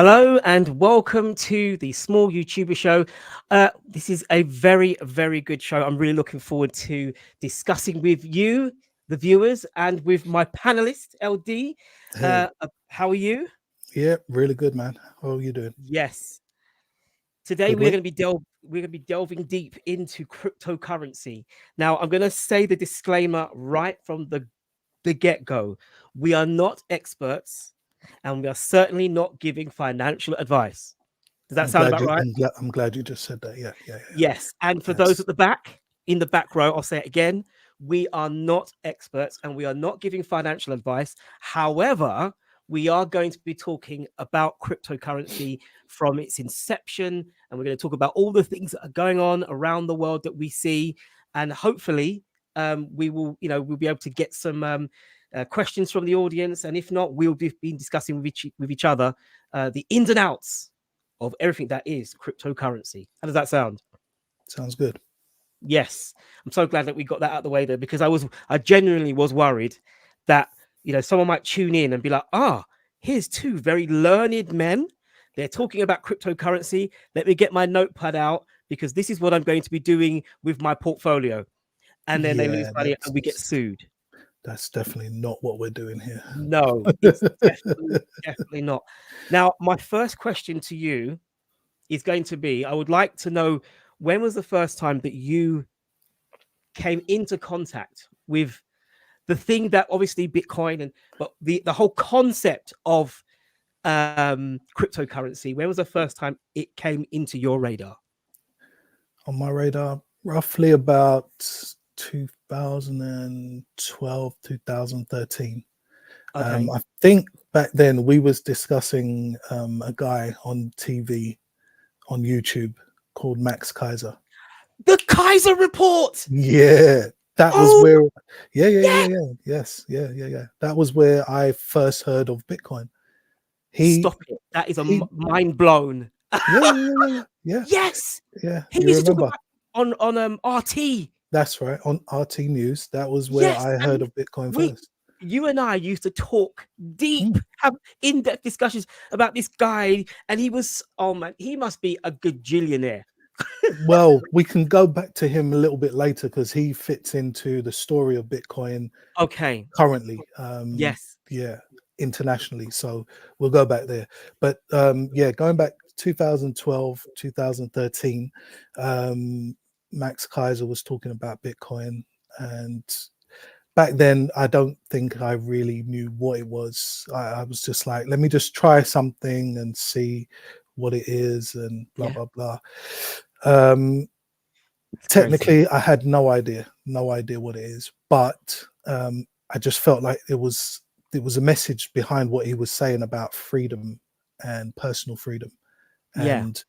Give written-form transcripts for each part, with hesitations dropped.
Hello and welcome to the Small YouTuber Show. This is a very, very good show. I'm really looking forward to discussing with you, the viewers, and with my panelist, LD. Hey, How are you? yeah, really good, man. How are you doing? Yes. Today Good we're week? going to be delving deep into cryptocurrency. Now, I'm going to say the disclaimer right from the get-go. We are not experts, and we are certainly not giving financial advice. Does that I'm sound glad about you. right? I'm glad you just said that. Yeah, yeah, yeah. Yes. And for those Yes, at the back, in the back row, I'll say it again. We are not experts and we are not giving financial advice. However, we are going to be talking about cryptocurrency from its inception. And we're going to talk about all the things that are going on around the world that we see. And hopefully, we will, we'll be able to get some questions from the audience. And if not, we'll be discussing with each other the ins and outs of everything that is cryptocurrency. How does that sound? sounds good. Yes, I'm so glad that we got that out of the way there because I genuinely was worried that someone might tune in and be like, here's two very learned men. They're talking about cryptocurrency. Let me get my notepad out because this is what I'm going to be doing with my portfolio. And then they lose Yeah, money and we get sued. that's definitely not what we're doing here. No, it's definitely not. Now, my first question to you is going to be, I would like to know, when was the first time that you came into contact with the thing that obviously Bitcoin but the whole concept of cryptocurrency? When was the first time it came into your radar? On my radar, roughly about 2012, 2013. Okay. I think back then we was discussing a guy on TV on YouTube called Max Kaiser. The Kaiser report. Yeah, that was Oh where. Yeah, yeah, yeah. yeah, yeah. Yes, yeah, yeah, yeah. That was where I first heard of Bitcoin. He, Stop it. That is a he, mind blown. yeah, yeah, yeah, yeah, yeah, Yes. yeah. Yeah, He you used to talk remember? about on RT. That's right. On RT News, that was where Yes. I heard And of Bitcoin we first. you and I used to talk deep, Mm. have in-depth discussions about this guy, and he was, oh man, he must be a gajillionaire. Well, we can go back to him a little bit later because he fits into the story of Bitcoin Okay. currently. Yes. Yeah, internationally. So we'll go back there. But yeah, going back 2012, 2013, Max Kaiser was talking about Bitcoin, and back then I don't think I really knew what it was. I was just like, let me just try something and see what it is, and blah Yeah. blah blah. Um, It's crazy. Technically, I had no idea what it is, but I just felt like it was a message behind what he was saying about freedom and personal freedom, Yeah. and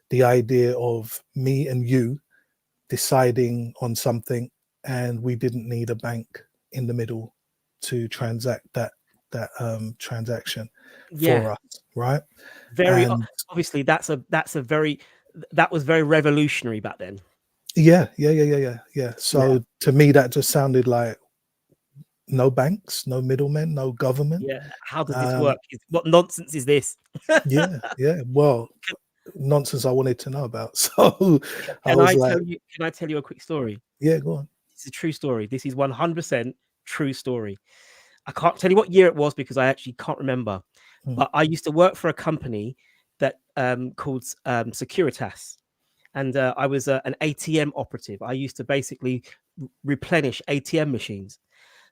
the idea of me and you deciding on something, and we didn't need a bank in the middle to transact that transaction Yeah. for us, right? Very And obviously that was very revolutionary back then. yeah, yeah, yeah, yeah, yeah, yeah. Yeah. So to me, that just sounded like no banks, no middlemen, no government. Yeah. How does this Um, work? What nonsense is this? yeah, yeah. Well, nonsense I wanted to know about. So I was like, Can I tell you a quick story? yeah, go on. It's a true story. This is 100% true story. I can't tell you what year it was because I actually can't remember. Mm, But I used to work for a company that called Securitas, and I was an ATM operative. I used to basically replenish ATM machines.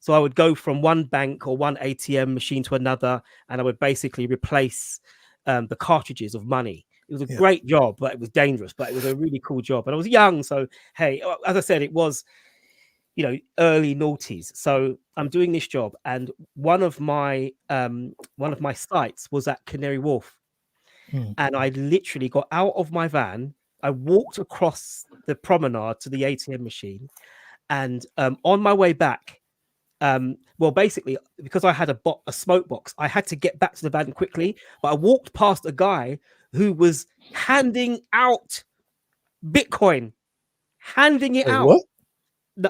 So I would go from one bank or one ATM machine to another, and I would basically replace the cartridges of money. It was a yeah, great job, but it was dangerous. But it was a really cool job, and I was young, so hey, as I said, it was early noughties. So I'm doing this job, and one of my sites was at Canary Wharf, mm, and I literally got out of my van. I walked across the promenade to the ATM machine, and on my way back, well, basically, because I had a smoke box, I had to get back to the van quickly. But I walked past a guy who was handing out Bitcoin, handing it wait, out. what?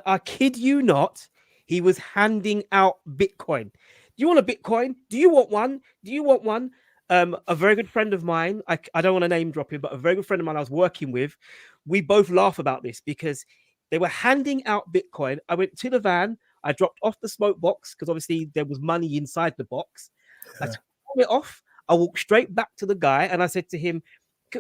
I kid you not, he was handing out Bitcoin. Do you want a Bitcoin? Do you want one? Do you want one? A very good friend of mine, I don't want to name drop him, but a very good friend of mine I was working with, we both laugh about this because they were handing out Bitcoin. I went to the van, I dropped off the smoke box because obviously there was money inside the box. I Yeah. took it off, I walked straight back to the guy and I said to him,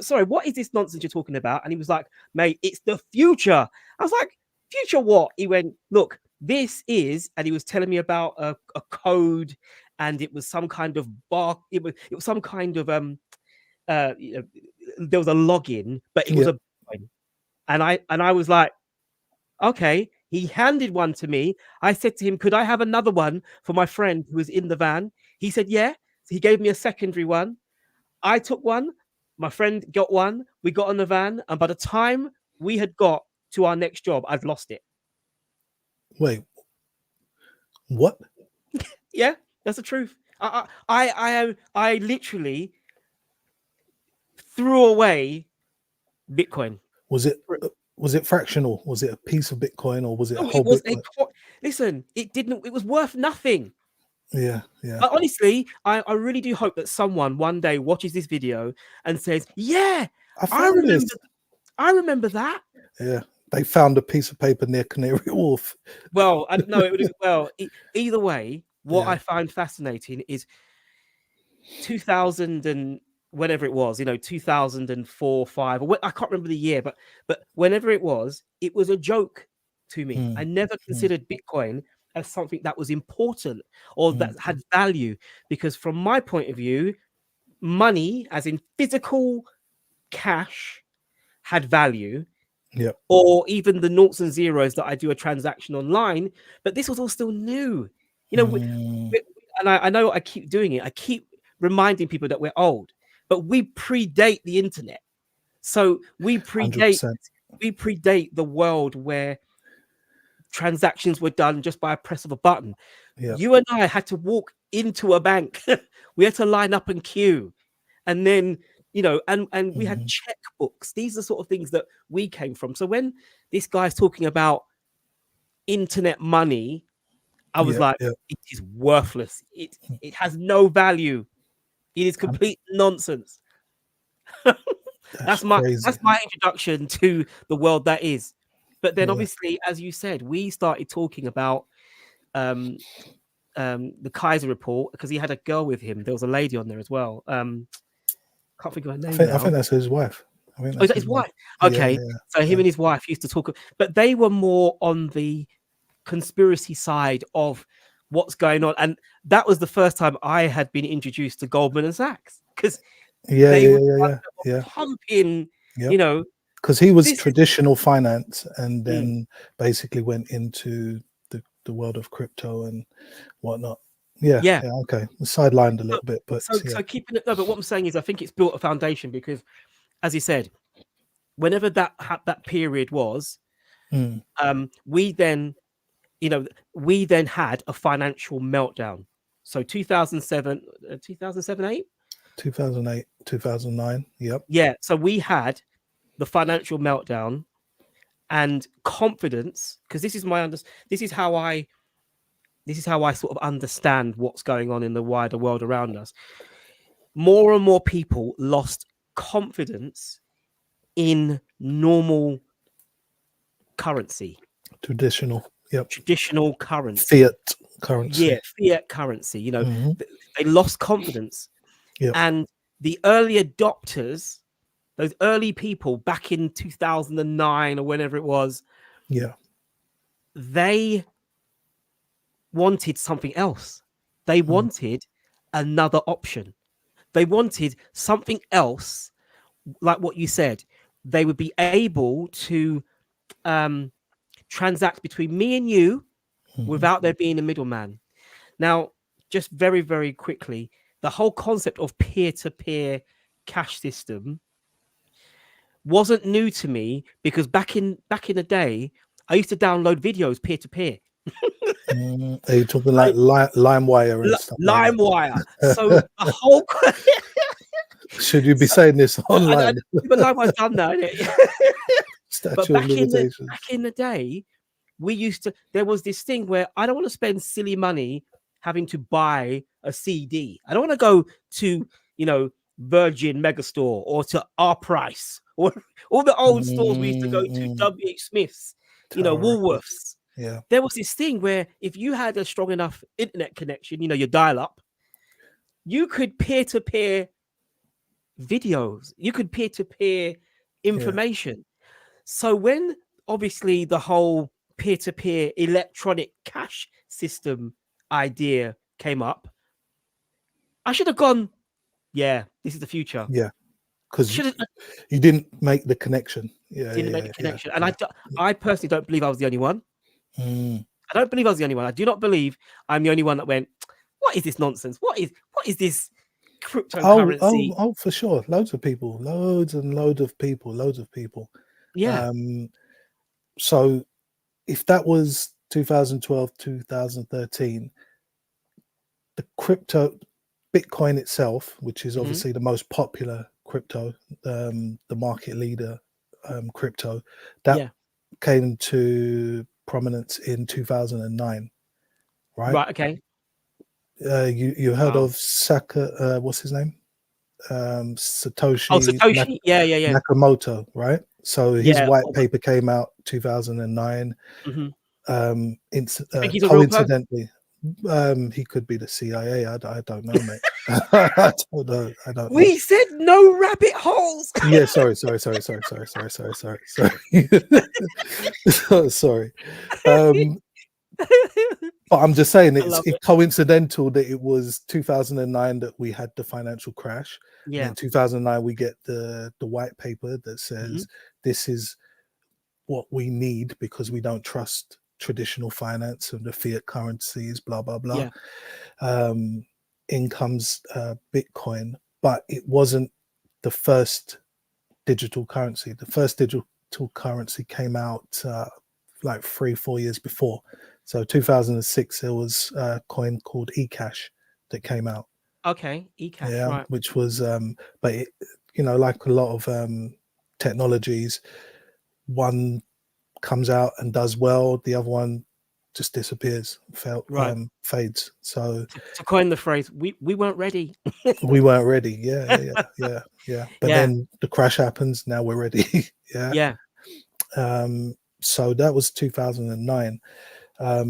sorry, what is this nonsense you're talking about? And he was like, mate, it's the future. I was like, future what? He went, look, this is, and he was telling me about a code, and it was some kind of bar. It was some kind of you know, there was a login, but it was Yeah. a Bitcoin. And I was like, okay. He handed one to me. I said to him, could I have another one for my friend who was in the van? He said, yeah. So he gave me a secondary one. I took one. My friend got one. We got on the van, and by the time we had got to our next job, I'd lost it. Wait, what? Yeah, that's the truth. I literally threw away Bitcoin. Was it fractional? Was it a piece of Bitcoin or was it a No, whole it was Bitcoin? listen. It didn't. It was worth nothing. Yeah, yeah. Honestly, I really do hope that someone one day watches this video and says, "Yeah, I I found remember. this. I remember that." Yeah, they found a piece of paper near Canary Wharf. Well, I don't know. It would well. Either way, what Yeah. I find fascinating is 2000 and whenever it was, 2004, 5, or I can't remember the year, but whenever it was a joke to me. I Mm, never mm, considered Bitcoin as something that was important or that mm. had value, because from my point of view, money, as in physical cash, had value, Yep. or even the noughts and zeros that I do a transaction online. But this was all still new, Mm, and I know I keep doing it. I keep reminding people that we're old, but we predate the internet. So we predate 100%. the world where transactions were done just by a press of a button. Yep. You and I had to walk into a bank. We had to line up and queue, and then and we had Mhm. checkbooks. These are sort of things that we came from. So when this guy's talking about internet money, I was Yep. like, Yep. it is worthless. It has no value. It is Um, complete nonsense. That's That's crazy. my introduction to the world that is. But then Yeah. obviously, as you said, we started talking about the Kaiser report because he had a girl with him. There was a lady on there as well. Can't think of her name I think now. that's his wife. I think Oh, is that's that his his wife. wife? Yeah, Okay. yeah, So him yeah. and his wife used to talk, but they were more on the conspiracy side of what's going on. And that was the first time I had been introduced to Goldman and Sachs, because Yeah, they yeah, were yeah, the ones yeah, that yeah. were pumping, Yep. you know, Because he was this is traditional finance and mm, then basically went into the world of crypto and whatnot. Yeah, yeah. yeah, okay. Sidelined a So, little bit, but yeah. so keeping it, no, but what I'm saying is I think it's built a foundation because, as you said, whenever that period was, Mm. we then we then had a financial meltdown. So 2007, 2007, 8. 2008, 2009. Yep. Yeah. So we had the financial meltdown and confidence, because this is how I sort of understand what's going on in the wider world around us. More and more people lost confidence in normal currency, Traditional. Yep. traditional currency. Fiat currency. Yeah, fiat currency. Hmm. They lost confidence. Yep. And the early adopters, those early people back in 2009 or whenever it was, Yeah. they wanted something else. They Mm. wanted another option. They wanted something else, like what you said. They would be able to transact between me and you Hmm. without there being a middleman. Now, just very, very quickly, the whole concept of peer-to-peer cash system wasn't new to me, because back in the day, I used to download videos peer-to-peer. Are you talking like LimeWire and stuff like that? LimeWire. So a whole Should you be so, saying this I, online? but LimeWire's done now, isn't it? But Statue of limitations. back in the day, there was this thing where I don't want to spend silly money having to buy a CD. I don't want to go to Virgin Megastore or to Our Price or all the old stores we used to go to, Mm, WH Smith's, Tower Records. Woolworths. Yeah, There was this thing where if you had a strong enough internet connection, your dial up, you could peer to peer videos, you could peer to peer yeah, information. So when obviously the whole peer to peer electronic cash system idea came up, I should have gone, yeah, this is the future. yeah. Because Should have you didn't make the connection. Yeah, didn't make yeah, the yeah, connection. And yeah. I personally don't believe I was the only one. Mm. I don't believe I was the only one. I do not believe I'm the only one that went, what is this nonsense? What is this cryptocurrency? Oh, for sure. Loads of people, loads and loads of people, loads of people. Yeah. So if that was 2012, 2013, the crypto Bitcoin itself, which is Mhm. obviously the most popular crypto, the market leader crypto, that Yeah. came to prominence in 2009, right? Right. Okay. You heard Wow. of Saka? What's his name? Oh, Satoshi Satoshi. Yeah. Nakamoto, right? So his Yeah. white Oh, paper came out 2009. mhm. You think he's a real person? Coincidentally, he could be the CIA. I don't know, mate. I don't know. I don't know. We said no rabbit holes. Yeah, sorry. Sorry. But I'm just saying I love it's it. coincidental that it was 2009 that we had the financial crash, and Yeah. then 2009 we get the white paper that says Mhm. this is what we need because we don't trust traditional finance and the fiat currencies, blah blah blah. Yeah. In comes Bitcoin, but it wasn't the first digital currency. The first digital currency came out like 3-4 years before. So 2006, there was a coin called eCash that came out. Okay. eCash. Yeah, Right. which was, but it, like a lot of technologies, one comes out and does well, the other one just disappears, Right. fades. So To coin the phrase, we weren't ready. we weren't ready. Yeah. But Yeah. then the crash happens. Now we're ready. Yeah. Yeah. So that was 2009. I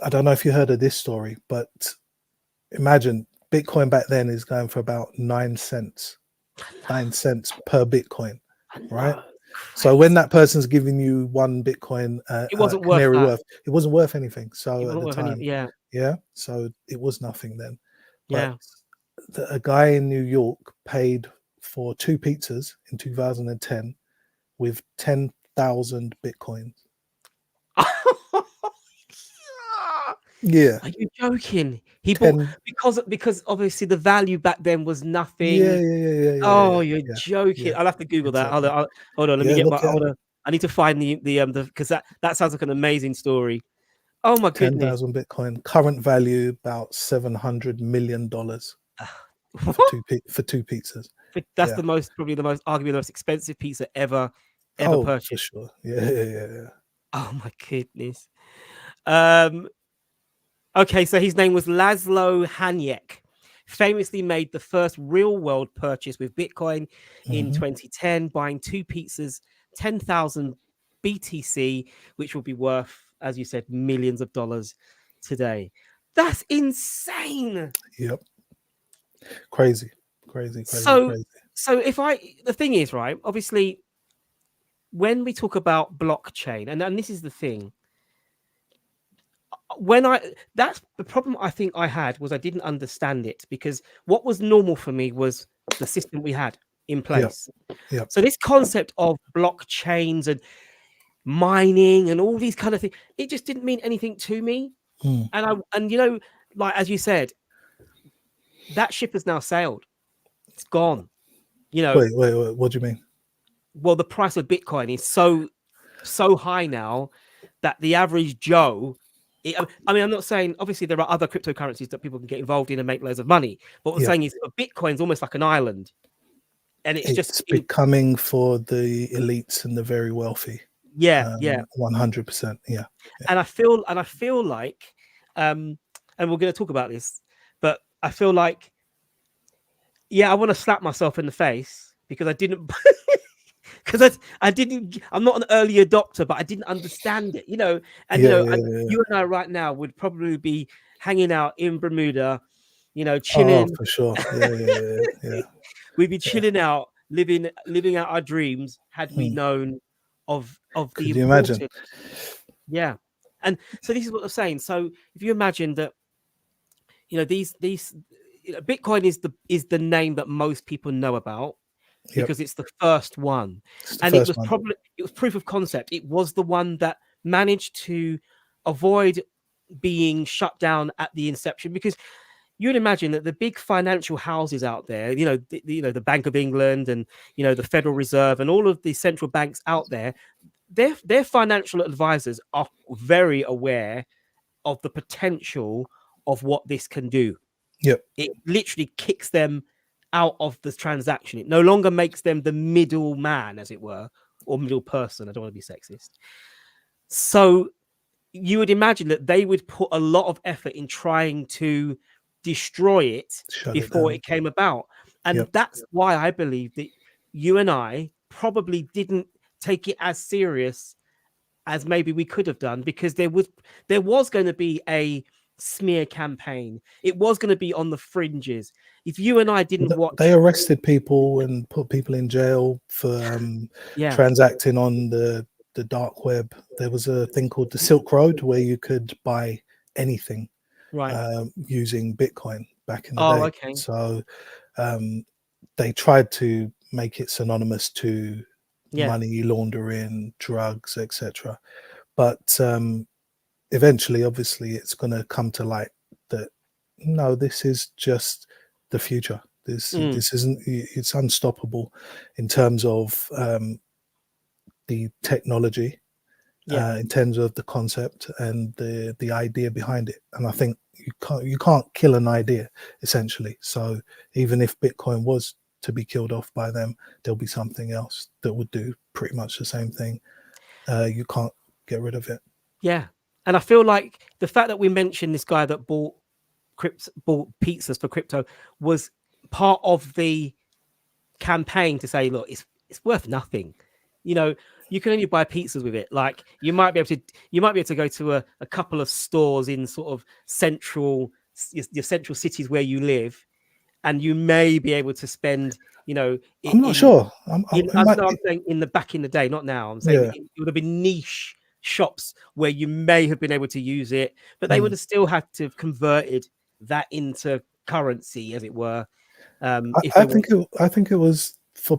don't know if you heard of this story, but imagine Bitcoin back then is going for about 9 cents, 9 cents per Bitcoin, I right? know. So when Crazy. that person's giving you one Bitcoin, It wasn't worth Canary that. worth, it wasn't worth anything. It So at wasn't the worth any. time, Yeah. yeah, so it was nothing then. But Yeah. a guy in New York paid for 2 pizzas in 2010 with 10,000 Bitcoins. Yeah, Are you joking? He bought 10. because obviously the value back then was Yeah, nothing. yeah, yeah, yeah, yeah, Oh, yeah, you're yeah, joking. yeah, I'll have to Google that. exactly. Hold on. Let me Yeah, get look my. at I need to find the because that sounds like an amazing story. Oh my goodness. 10,000 Bitcoin. Current value about $700 million for What? for 2 pizzas. That's Yeah. probably the most arguably the most expensive pizza ever Oh, for purchased. sure. Yeah. Oh my goodness. Um. Okay, so his name was Laszlo Haniek. Famously made the first real world purchase with Bitcoin in Hmm. 2010, buying 2 pizzas, 10,000 BTC, which will be worth, as you said, millions of dollars today. That's insane. Yep. Crazy. Crazy. So, the thing is, right, obviously, when we talk about blockchain, and this is the thing, that's the problem I think I had was I didn't understand it because what was normal for me was the system we had in Yep. place. Yep. So this concept of blockchains and mining and all these kind of things, it just didn't mean anything to me. Mm. And like as you said, that ship has now sailed. It's gone. Wait. What do you mean? Well, the price of Bitcoin is so high now that the average Joe. I mean, I'm not saying obviously there are other cryptocurrencies that people can get involved in and make loads of money. But what I'm Yeah. saying is Bitcoin's almost like an island, and it's just It's becoming for the elites and the very wealthy. yeah. 100%. Yeah. And I feel like, and we're going to talk about this, but I feel like yeah, I want to slap myself in the face because I didn't because I didn't. I'm not an early adopter, but I didn't understand it, you know. And you Yeah, know, yeah, yeah. you and I right now would probably be hanging out in Bermuda, you know, Oh, chilling. for sure. Yeah, yeah, yeah, We'd be yeah. chilling out, living out our dreams had we Hmm. known of the Could you imagine? importance. Yeah, and so this is what I'm saying. So if you imagine that, you know, these you know, Bitcoin is the name that most people know about Yep, because it's the first one, it's the and first one. it was proof of concept. It was the one that managed to avoid being shut down at the inception, because you'd imagine that the big financial houses out there, you know, you know, the Bank of England and, you know, the Federal Reserve and all of the central banks out there, their financial advisors are very aware of the potential of what this can do. Yep. It literally kicks them out of the transaction. It no longer makes them the middle man, as it were, or middle person. I don't want to be sexist. So you would imagine that they would put a lot of effort in trying to destroy it Shut it before down. it came about. And Yep. that's why I believe that you and I probably didn't take it as serious as maybe we could have done, because there was going to be a smear campaign. It was going to be on the fringes. If you and I didn't They watch, arrested people and put people in jail for yeah, transacting on the dark web. There was a thing called the Silk Road where you could buy anything right. using Bitcoin back in the Oh, day. okay. So they tried to make it synonymous to Yeah. money laundering, drugs, etc. But eventually, obviously, it's going to come to light that no, this is just the future. Mm, This isn't. It's unstoppable in terms of the technology, yeah. in terms of the concept and the idea behind it. And I think you can't kill an idea, essentially. So even if Bitcoin was to be killed off by them, there'll be something else that would do pretty much the same thing. You can't get rid of it. Yeah. And I feel like the fact that we mentioned this guy that bought pizzas for crypto was part of the campaign to say, look, it's worth nothing. You know, you can only buy pizzas with it. Like you might be able to go to a couple of stores in sort of your central cities where you live, and you may be able to spend, you know, I'm not sure. in it might, I'm saying in the back in the day, not now. I'm saying yeah. it would have been niche shops where you may have been able to use it, but they would Mm. have still had to have converted that into currency, as it were, if they want. I think it was for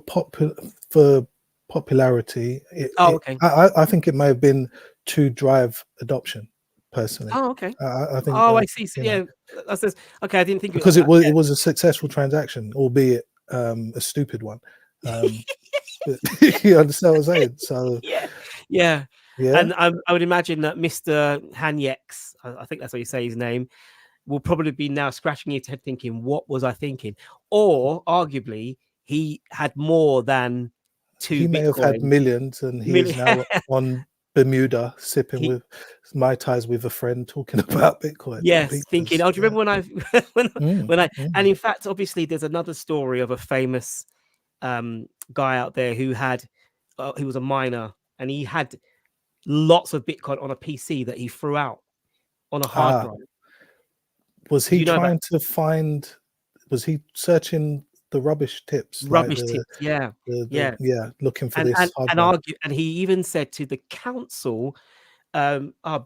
popularity. Oh, okay. I think it may have been to drive adoption. Personally, Oh, okay. I think Oh, I that, see. So, you know, yeah, that's this. Okay, I didn't think of it like because that. it was a successful transaction, albeit a stupid one. But you understand what I'm saying? So Yeah, yeah. yeah, And I would imagine that Mr. Hanyex, I think that's how you say his name, will probably be now scratching his head thinking, what was I thinking? Or arguably, he had more than he two may have had Bitcoin. millions, and he is now on Bermuda sipping He, with mai tais with a friend, talking about Bitcoin and yes, thinking, pizzas. oh, do you Yeah. remember when Mm, when I, and mm. in fact, obviously, there's another story of a famous guy out there who was a miner, and he had lots of Bitcoin on a PC that he threw out on a hard Ah, drive. was Do he you know about trying to find? Was he searching the rubbish tips, like rubbish tips? Yeah, the yeah. yeah, looking for And this and hard and drive? argue, and he even said to the council,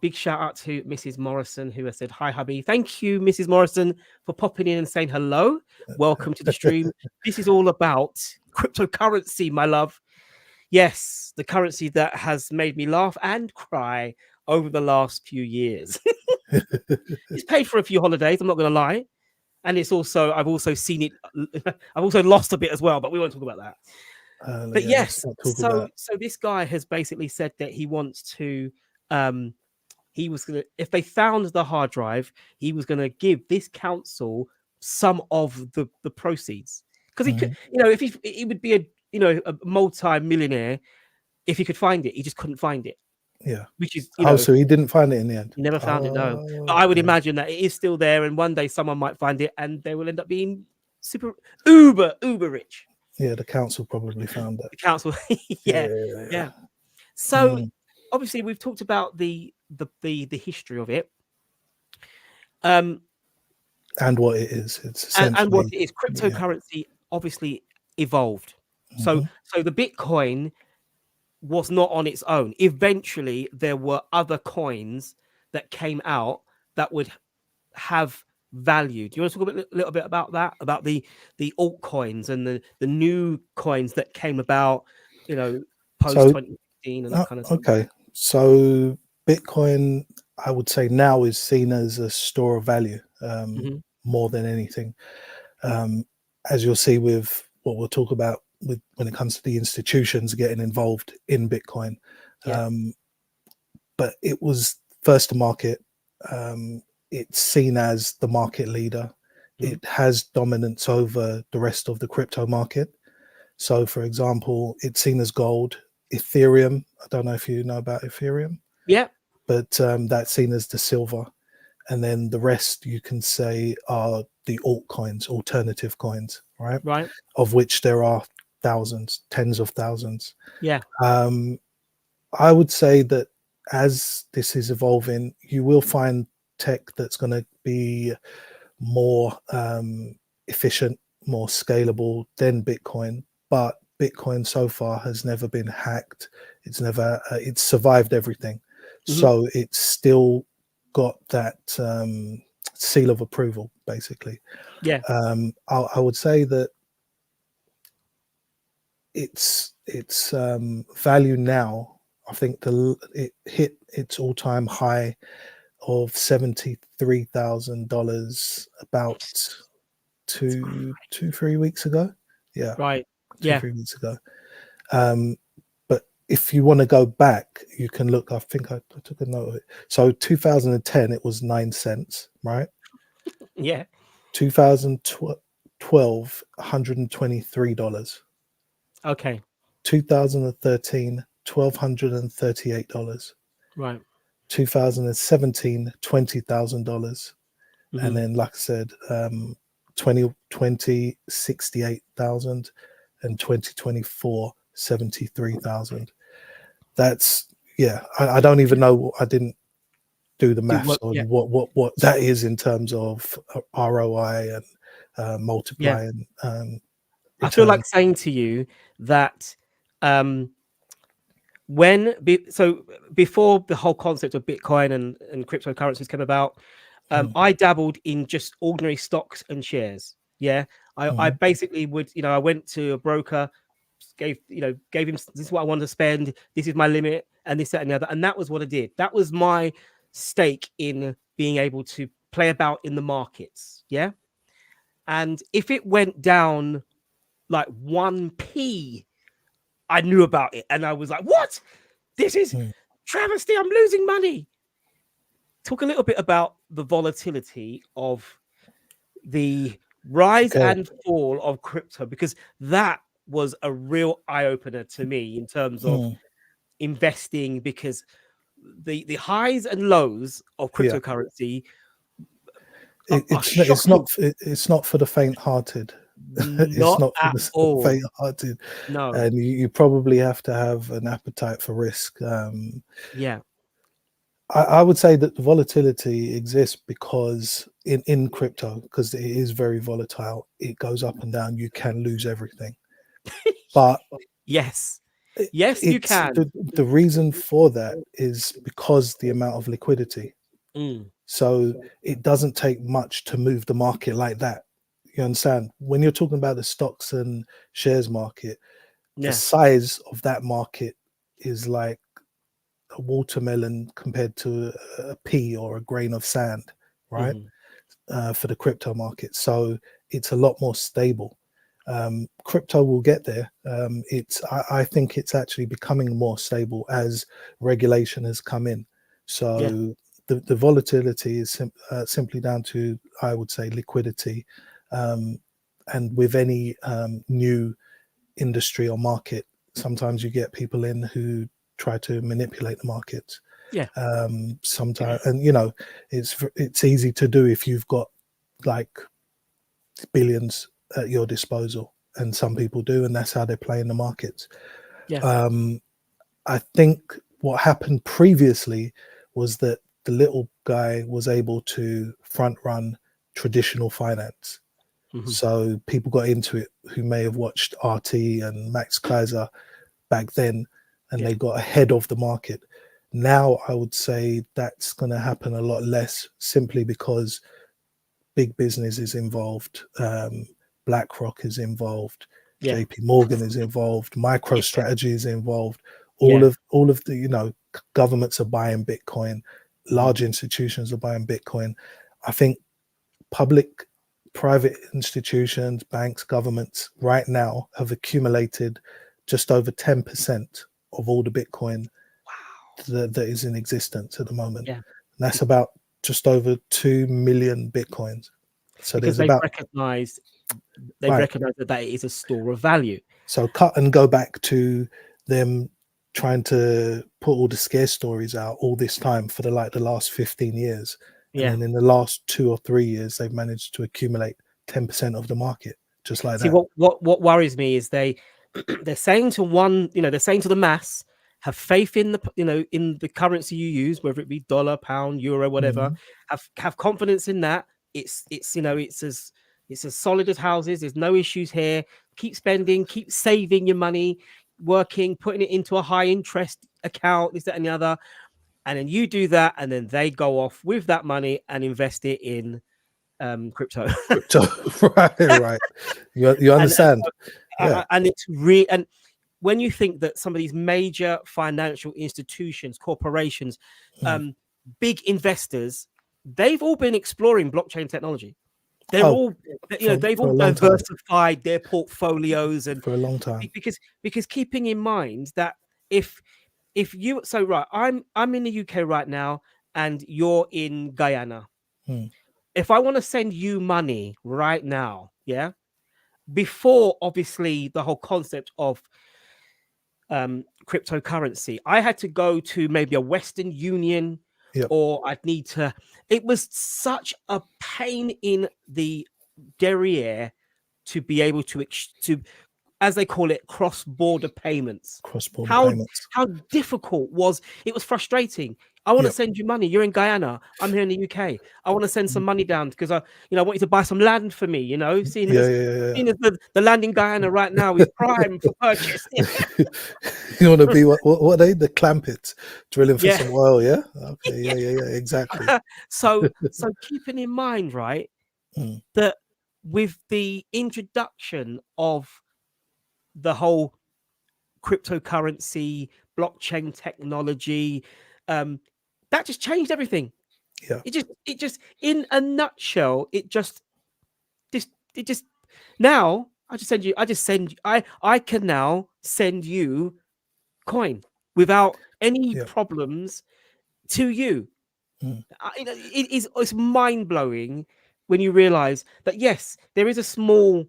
big shout out to Mrs. Morrison, who has said, hi, hubby. Thank you, Mrs. Morrison, for popping in and saying hello. Welcome to the stream. This is all about cryptocurrency, my love. Yes, the currency that has made me laugh and cry over the last few years. It's paid for a few holidays, I'm not going to lie. And I've also seen it, I've also lost a bit as well, but we won't talk about that. But Yeah, let's yes, not talk about. so this guy has basically said that he wants to, he was gonna, if they found the hard drive, he was gonna give this council some of the proceeds, because he could, Mhm. you know, if he would be a multi-millionaire if he could find it. He just couldn't find it, Yeah. which is, Oh, so he didn't find it in the end. he never found it. No, Oh, but I would okay. imagine that it is still there, and one day someone might find it, and they will end up being super uber rich. Yeah, the council probably found that. The council. Yeah, Yeah. yeah. So Mm. obviously we've talked about the history of it. Um, And what it is. It's and what essentially, it is, yeah. cryptocurrency obviously evolved. So Hmm. so the Bitcoin was not on its own. Eventually, there were other coins that came out that would have value. Do you want to talk a little bit about that? About the altcoins and the new coins that came about, post So, 2015 and that kind of stuff. okay. So, Bitcoin, I would say now is seen as a store of value Hmm. more than anything. Um, as you'll see with what we'll talk about with when it comes to the institutions getting involved in Bitcoin. Yeah. Um, but it was first to market. It's seen as the market leader. Hmm. It has dominance over the rest of the crypto market. So, for example, it's seen as gold. Ethereum, I don't know if you know about Ethereum, Yeah. but that's seen as the silver. And then the rest you can say are the altcoins, alternative coins, right? Right. Of which there are thousands, tens of thousands. Yeah. Um, I would say that as this is evolving, you will find tech that's going to be more efficient, more scalable than Bitcoin. But Bitcoin so far has never been hacked. It's survived everything. Hmm. So it's still got that seal of approval, basically. Yeah. I would say that its value now. I think it hit its all-time high of $73,000 about That's 3 weeks ago. Yeah, right. two Yeah. 3 weeks ago. Um, but if you want to go back, you can look. I think I took a note of it. So 2010, it was 9 cents, right? Yeah. 2012, $123. Okay. 2013, $1,238. Right. 2017, $20,000. And Hmm. then, like I said, 2020, 68,000, and 2024, 73,000. That's, yeah, I don't even know. I didn't do the Do maths what? on Yeah. what that is in terms of ROI and Yeah. multiplying I feel return. like saying to you that um, so before the whole concept of Bitcoin and cryptocurrencies came about, Mm, I dabbled in just ordinary stocks and shares. Yeah, I mhm, basically would, I went to a broker, gave him, this is what I want to spend, this is my limit, and this, that, and the other, and that was what I did. That was my stake in being able to play about in the markets. Yeah, and if it went down like 1p, I knew about it, and I was like, what? This is mm. travesty. I'm losing money. Talk a little bit about the volatility of the rise Okay. and fall of crypto, because that was a real eye opener to me in terms of Mm. investing, because the highs and lows of Yeah. cryptocurrency are It's not shocking. it's not for the faint-hearted. It's Not not for at the all. faint-hearted, No. and you probably have to have an appetite for risk. Yeah. I would say that the volatility exists because in crypto, because it is very volatile, it goes up and down. You can lose everything, but Yes. it, Yes, you it's can. the reason for that is because the amount of liquidity. Mm. So it doesn't take much to move the market like that. You understand? When you're talking about the stocks and shares market, the Yeah. size of that market is like a watermelon compared to a pea or a grain of sand, right? Hmm. For the crypto market. So it's a lot more stable. Crypto will get there. I think it's actually becoming more stable as regulation has come in. Yeah. So the volatility is simply down to, I would say, liquidity. Um, and with any new industry or market, sometimes you get people in who try to manipulate the markets. Yeah. Sometimes, and it's easy to do if you've got like billions at your disposal, and some people do, and that's how they play in the markets. Yeah. I think what happened previously was that the little guy was able to front run traditional finance. Mhm. So people got into it who may have watched RT and Max Kaiser back then, and Yeah. they got ahead of the market. Now I would say that's going to happen a lot less, simply because big business is involved, BlackRock is involved, Yeah. JP Morgan is involved, Yeah. MicroStrategy is involved. All Yeah. of the, governments are buying Bitcoin, Mhm. large institutions are buying Bitcoin. I think public, private institutions, banks, governments right now have accumulated just over 10% of all the Bitcoin Wow. that is in existence at the moment. Yeah. And that's about just over 2 million Bitcoins. So Because there's about, they've right. recognized that it is a store of value. So cut and go back to them trying to put all the scare stories out all this time for the last 15 years. And Yeah. then in the last 2 or 3 years, they've managed to accumulate 10% of the market, just like See, that. what worries me is they're saying to they're saying to the mass, have faith in in the currency you use, whether it be dollar, pound, euro, whatever. Mhm. Have confidence in that. It's as solid as houses. There's no issues here. Keep spending, keep saving your money, working, putting it into a high interest account, this, that, and the other. And then you do that, and then they go off with that money and invest it in crypto. Crypto, right, right. You and understand? Yeah. and it's real. And when you think that some of these major financial institutions, corporations, Mm. big investors, they've all been exploring blockchain technology. They're Oh, all, they've for all a long time. diversified their portfolios, and For a long time. because keeping in mind that if you, so right, I'm in the UK right now, and you're in Guyana. Mm. If I want to send you money right now, yeah, before obviously the whole concept of cryptocurrency, I had to go to maybe a Western Union, Yep. or I'd need to. It was such a pain in the derriere to be able to, as they call it, cross-border payments. Cross-border How payments. how difficult was it? Was frustrating. I want to Yep. send you money. You're in Guyana. I'm here in the UK. I want to send some money down because I want you to buy some land for me. Seeing Yeah, as yeah, seeing as the land in Guyana right now is prime for purchase. yeah. You want to be what are they? The Clampets drilling for Yeah. some oil, yeah? Okay, yeah, exactly. So keeping in mind, right, Mm. that with the introduction of the whole cryptocurrency, blockchain technology, that just changed everything. Yeah, It just in a nutshell, it just now I can now send you coin without any yeah. problems to you. Mm. It's mind blowing when you realize that yes, there is a small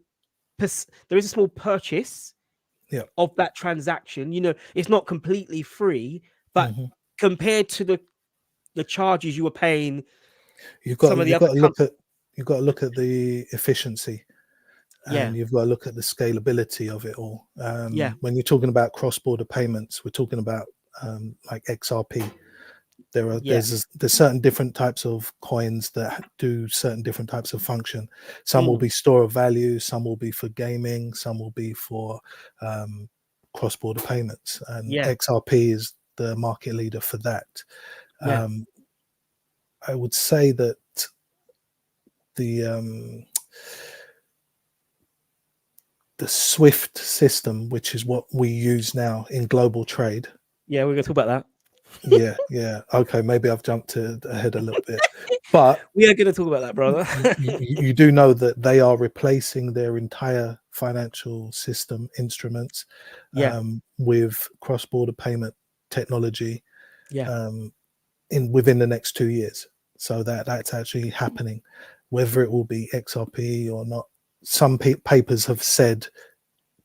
purchase Yeah. of that transaction. It's not completely free, but Hmm. compared to the charges you were paying You've got some of the you've other got to look at you've got to look at the efficiency, yeah, and you've got to look at the scalability of it all. yeah, When you're talking about cross-border payments, we're talking about like XRP. yeah, There's certain different types of coins that do certain different types of function. Some will mm, be store of value, some will be for gaming, some will be for um, cross-border payments, and yeah, XRP is the market leader for that. yeah, um, I would say that the the Swift system, which is what we use now in global trade. yeah. We're gonna talk about that. Yeah. Okay, maybe I've jumped ahead a little bit, but We are gonna talk about that, you, brother. you do know that they are replacing their entire financial system instruments Yeah, with cross-border payment technology yeah. um, within the next 2 years. So that's actually happening. Whether it will be XRP or not, some papers have said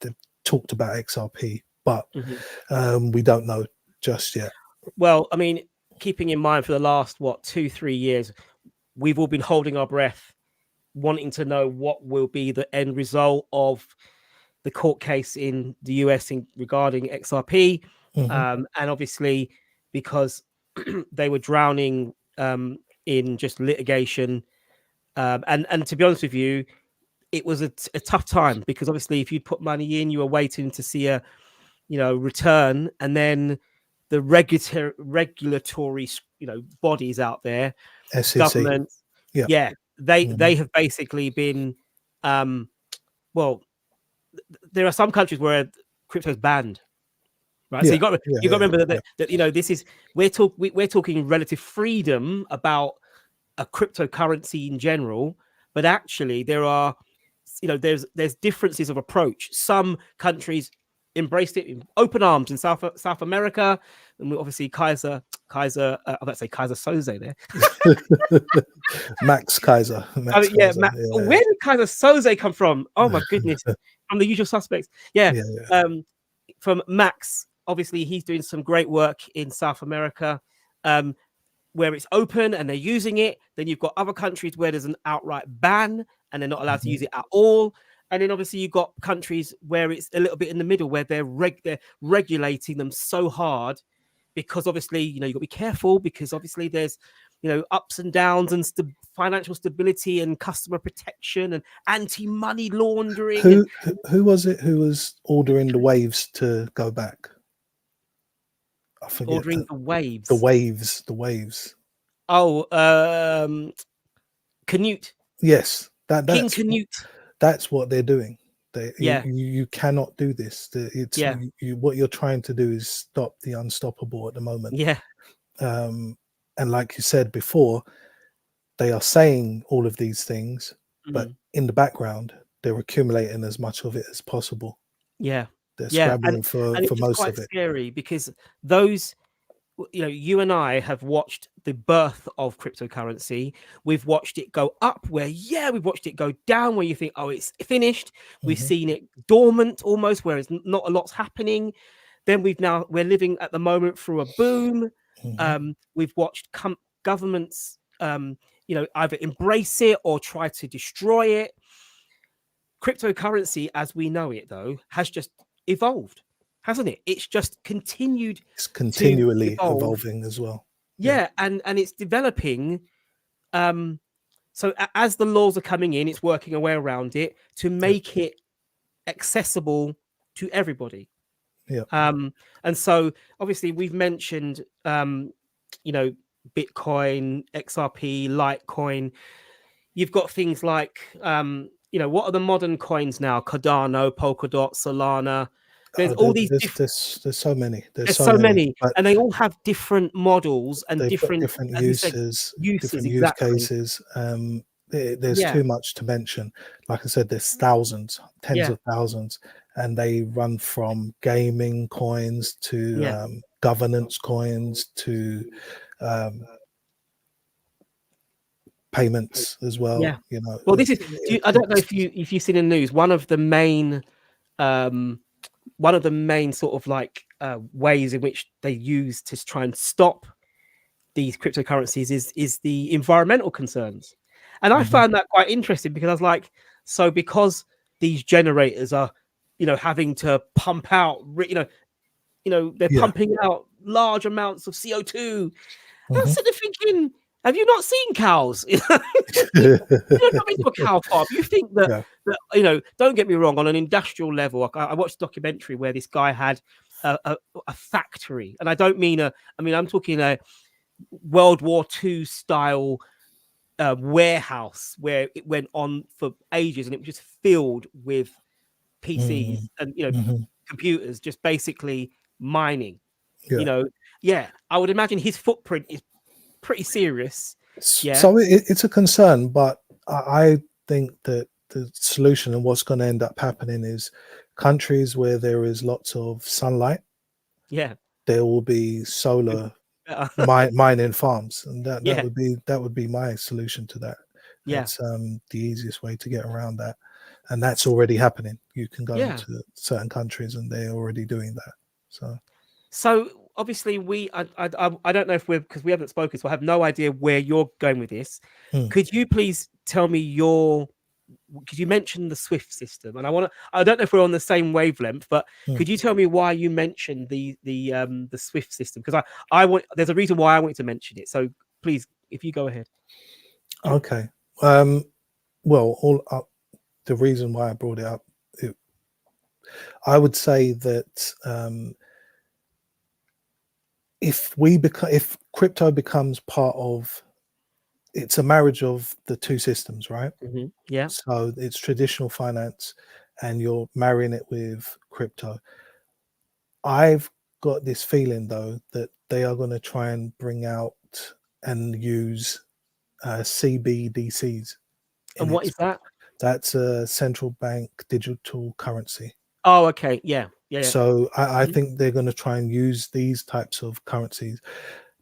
they've talked about XRP, but Mhm. we don't know just yet. Well, I mean, keeping in mind for the last 2-3 years, we've all been holding our breath wanting to know what will be the end result of the court case in the US regarding XRP. Mm-hmm. And obviously, because they were drowning in just litigation. And to be honest with you, it was a tough time, because obviously if you'd put money in, you were waiting to see a return, and then the regulatory bodies out there, SEC. governments, Yeah. yeah, they Mm-hmm. have basically been well, there are some countries where crypto's banned, right? So Yeah. Yeah. you got to Yeah. remember Yeah. that this is, we're talking relative freedom about a cryptocurrency in general, but actually there are there's differences of approach. Some countries embraced it in open arms in South America, and obviously Kaiser I'm about to say Kaiser Soze there. Max Kaiser. I Max mean, yeah, Kaiser. where did Kaiser Soze come from? Oh my goodness, from the usual suspects. Yeah, Yeah. Yeah. From Max. Obviously, he's doing some great work in South America, where it's open and they're using it. Then you've got other countries where there's an outright ban and they're not allowed to Mm-hmm. use it at all. And then obviously you've got countries where it's a little bit in the middle, where they're regulating them so hard, because obviously you've got to be careful, because obviously there's ups and downs and financial stability and customer protection and anti-money laundering and Who was it who was ordering the waves to go back? I forget ordering the the waves. waves. The waves. Oh, Canute, Yes, King Canute. that's what they're doing. Yeah, You cannot do this. It's yeah, what you're trying to do is stop the unstoppable at the moment. yeah. And like you said before, they are saying all of these things, but Mm. in the background, they're accumulating as much of it as possible. Yeah, They're yeah, scrabbling for and it's just most quite of it. scary, because those, you and I have watched the birth of cryptocurrency. We've watched it go up, we've watched it go down, where you think, oh, it's finished. We've Hmm. seen it dormant almost, where it's not a lot's happening. Then we're living at the moment through a boom. Hmm. We've watched governments, either embrace it or try to destroy it. Cryptocurrency as we know it, though, has just evolved, hasn't it? It's just continued It's to continually evolve. evolving as well. Yeah. Yeah, and it's developing. So as the laws are coming in, it's working a way around it to make it accessible to everybody. Yeah. And so obviously we've mentioned Bitcoin, XRP, Litecoin. You've got things like what are the modern coins now? Cardano, Polkadot, Solana. There's all these different. There's so many. There's There's so so many. many, But and they all have different models and they've got different, different as we said, uses, uses. different use Exactly. cases. There's Yeah. too much to mention. Like I said, there's thousands, tens Yeah. of thousands, and they run from gaming coins to Yeah. governance coins to payments as well. Yeah. Well, this is. I don't know It's, if you've seen in the news. One of the main sort of like ways in which they use to try and stop these cryptocurrencies is the environmental concerns. And I mhm, found that quite interesting, because I was like, so because these generators are, having to pump out, they're yeah. pumping out large amounts of CO2. I'm Mhm. sort of thinking, have you not seen cows? You've not been to a cow farm. You think that, Yeah. don't get me wrong, on an industrial level, I watched a documentary where this guy had a factory. And I don't mean I'm talking a World War II style warehouse where it went on for ages, and it was just filled with PCs Mhm. and Mhm. computers, just basically mining. Yeah. Yeah, I would imagine his footprint is pretty serious. Yeah, So it's a concern, but I think that the solution and what's going to end up happening is countries where there is lots of sunlight, yeah, there will be solar better. mining farms, and Yeah, that would be my solution to that. yeah, That's the easiest way to get around that, and that's already happening. You can go yeah. into certain countries and they're already doing that. So So obviously, I don't know if because we haven't spoken, so I have no idea where you're going with this. hmm. Could you please tell me your, because you mentioned the Swift system, and I don't know if we're on the same wavelength, but could you tell me why you mentioned the Swift system? Because there's a reason why I wanted to mention it. So please, if you go ahead. Okay. Well, the reason why I brought it up, I would say that if crypto becomes part of, it's a marriage of the two systems, right? Yeah. So it's traditional finance, and you're marrying it with crypto. I've got this feeling though that they are going to try and bring out and use CBDCs in And what it. is that? That's a central bank digital currency. Oh, okay. Yeah. Yeah. So I think they're going to try and use these types of currencies,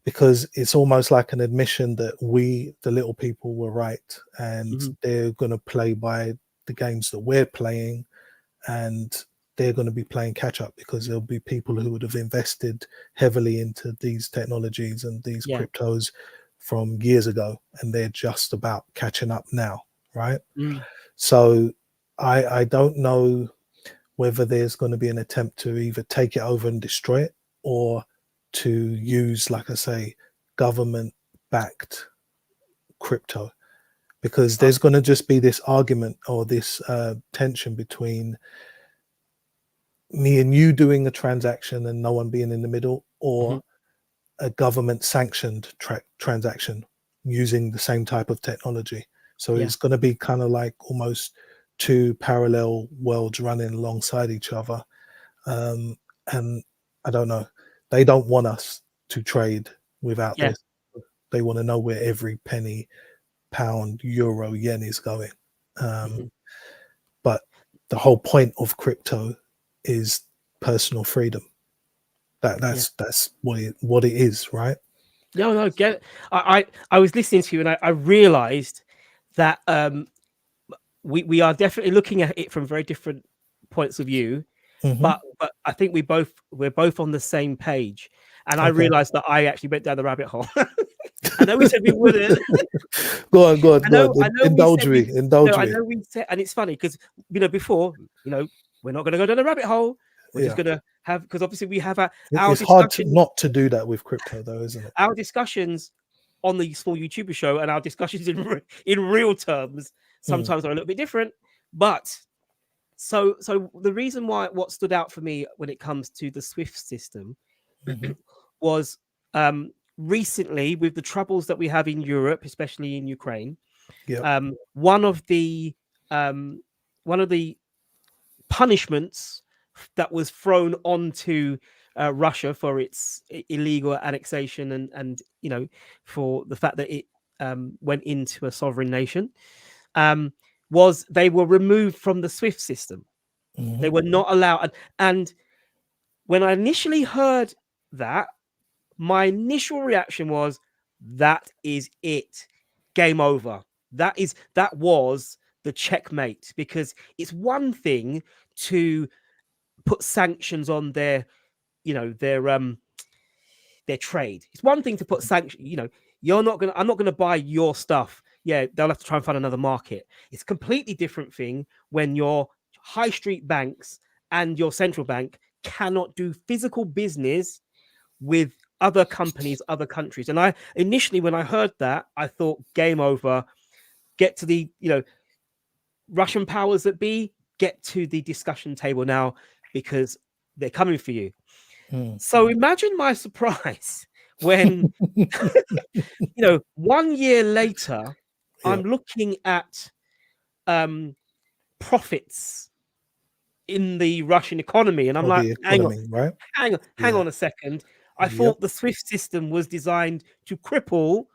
because it's almost like an admission that we, the little people, were right, and they're going to play by the games that we're playing, and they're going to be playing catch up, because there'll be people who would have invested heavily into these technologies and these Yeah. cryptos from years ago, and they're just about catching up now, right? So I don't know whether there's going to be an attempt to either take it over and destroy it, or to use, like I say, government backed crypto, because there's going to just be this argument or this tension between me and you doing a transaction and no one being in the middle, or a government sanctioned transaction using the same type of technology. So Yeah. it's going to be kind of like almost two parallel worlds running alongside each other. And I don't know, they don't want us to trade without Yeah. this. They want to know where every penny, pound, euro, yen is going. But the whole point of crypto is personal freedom. That's what it is, right? No, get it. I was listening to you, and I realized that we are definitely looking at it from very different points of view, but I think we're both on the same page. And I Okay. realized that I actually went down the rabbit hole. I know we said we wouldn't. Go on. I know we Indulge said me. no, Indulge I me. know we said, and it's funny because before, we're not going to go down the rabbit hole. We're just going to have, because obviously we have our It's hard discussion, not to do that with crypto, though, isn't it? our discussions on the small YouTuber show, and our discussions in real terms sometimes are a little bit different. But so the reason why what stood out for me when it comes to the Swift system was recently, with the troubles that we have in Europe, especially in Ukraine. One of the punishments that was thrown onto Russia for its illegal annexation and for the fact that it went into a sovereign nation, was they were removed from the SWIFT system. They were not allowed. And when I initially heard that, my initial reaction was, that is it. Game over. That was the checkmate, because it's one thing to put sanctions on their trade. It's one thing to put sanctions, I'm not gonna buy your stuff. Yeah, they'll have to try and find another market. It's a completely different thing when your high street banks and your central bank cannot do physical business with other companies, other countries. And I initially, when I heard that, I thought, game over. Get to the Russian powers that be, get to the discussion table now, because they're coming for you. So imagine my surprise when 1 year later, I'm looking at profits in the Russian economy, and I'm Of like, the hang on, economy, right? hang on a second. I thought the SWIFT system was designed to cripple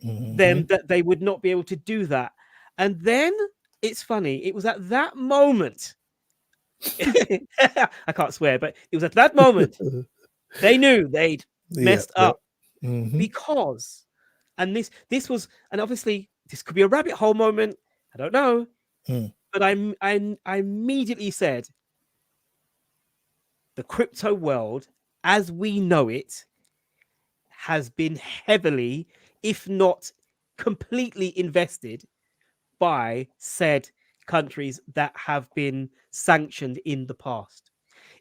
them, that they would not be able to do that. And then it's funny, it was at that moment, I can't swear, but it was at that moment they knew they'd messed up, because, and this was, and obviously this could be a rabbit hole moment, I don't know, but I immediately said, the crypto world as we know it has been heavily, if not completely invested by said countries that have been sanctioned in the past.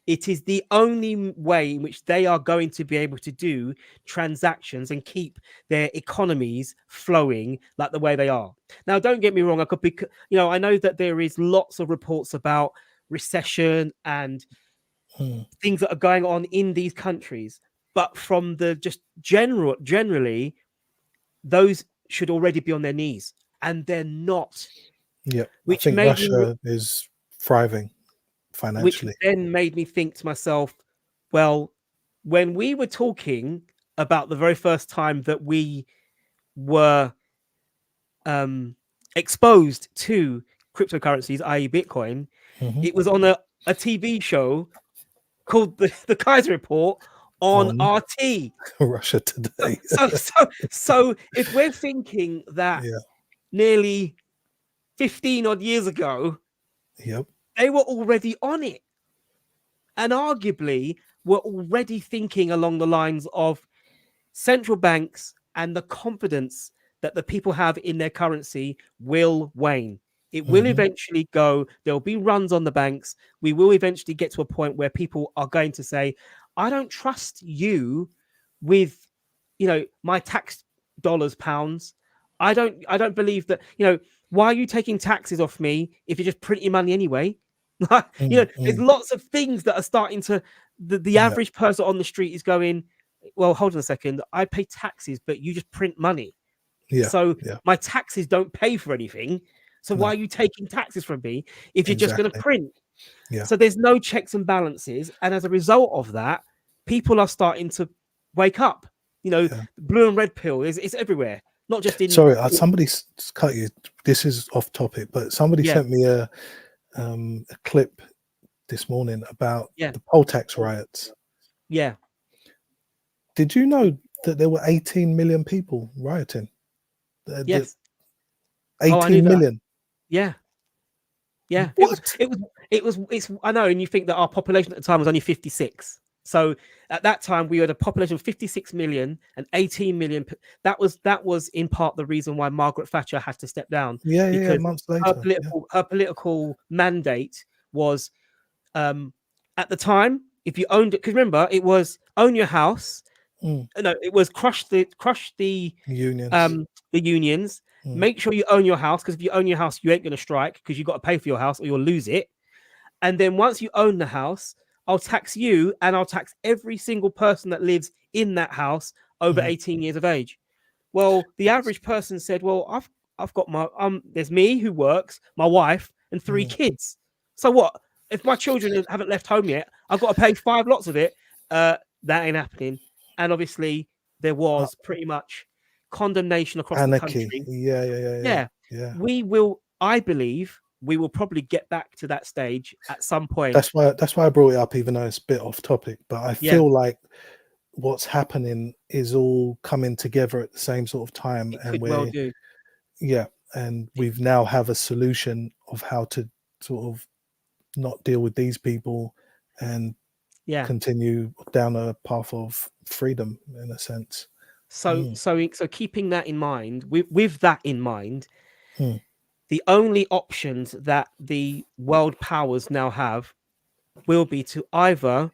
It is the only way in which they are going to be able to do transactions and keep their economies flowing like the way they are. Now, don't get me wrong. I could be, I know that there is lots of reports about recession and things that are going on in these countries, but from the just generally, those should already be on their knees, and they're not. Yeah, I Which think made me Russia is thriving which financially. then made me think to myself, well, when we were talking about the very first time that we were exposed to cryptocurrencies, i.e. Bitcoin, it was on a TV show called the Kaiser Report on On RT. Russia Today. So if we're thinking that Yeah. nearly 15 odd years ago, Yep. they were already on it. And arguably were already thinking along the lines of central banks and the confidence that the people have in their currency will wane. It will eventually go. There'll be runs on the banks. We will eventually get to a point where people are going to say, I don't trust you with, my tax dollars, pounds. I don't believe that, why are you taking taxes off me if you're just printing money anyway? There's lots of things that are starting to, the average person on the street is going, well, hold on a second. I pay taxes, but you just print money. Yeah. So Yeah. my taxes don't pay for anything. So why are you taking taxes from me if you're just going to Exactly. print? Yeah. So there's no checks and balances. And as a result of that, people are starting to wake up. Blue and red pill is everywhere, not just in. Sorry, somebody cut you. This is off topic, but somebody Yeah. sent me a clip this morning about Yeah. the poll tax riots. Yeah. Did you know that there were 18 million people rioting? Yes. 18 million. Yeah. Yeah. What? It's I know, and you think that our population at the time was only 56. So at that time we had a population of 56 million and 18 million. That was in part the reason why Margaret Thatcher had to step down. Yeah, months later. Her political mandate was at the time, if you owned it, because remember, it was own your house. No, it was crush the unions. Make sure you own your house, because if you own your house, you ain't going to strike, because you've got to pay for your house or you'll lose it. And then once you own the house, I'll tax you and I'll tax every single person that lives in that house over 18 years of age. Well, the average person said, well, I've got my there's me who works, my wife, and 3 kids. So what? If my children haven't left home yet, I've got to pay 5 lots of it. That ain't happening. And obviously there was pretty much condemnation across anarchy. the country. Yeah. I believe we will probably get back to that stage at some point. That's why I brought it up, even though it's a bit off topic. But I feel like what's happening is all coming together at the same sort of time, and we've now have a solution of how to sort of not deal with these people and continue down a path of freedom, in a sense. So keeping that in mind, with that in mind, the only options that the world powers now have will be to either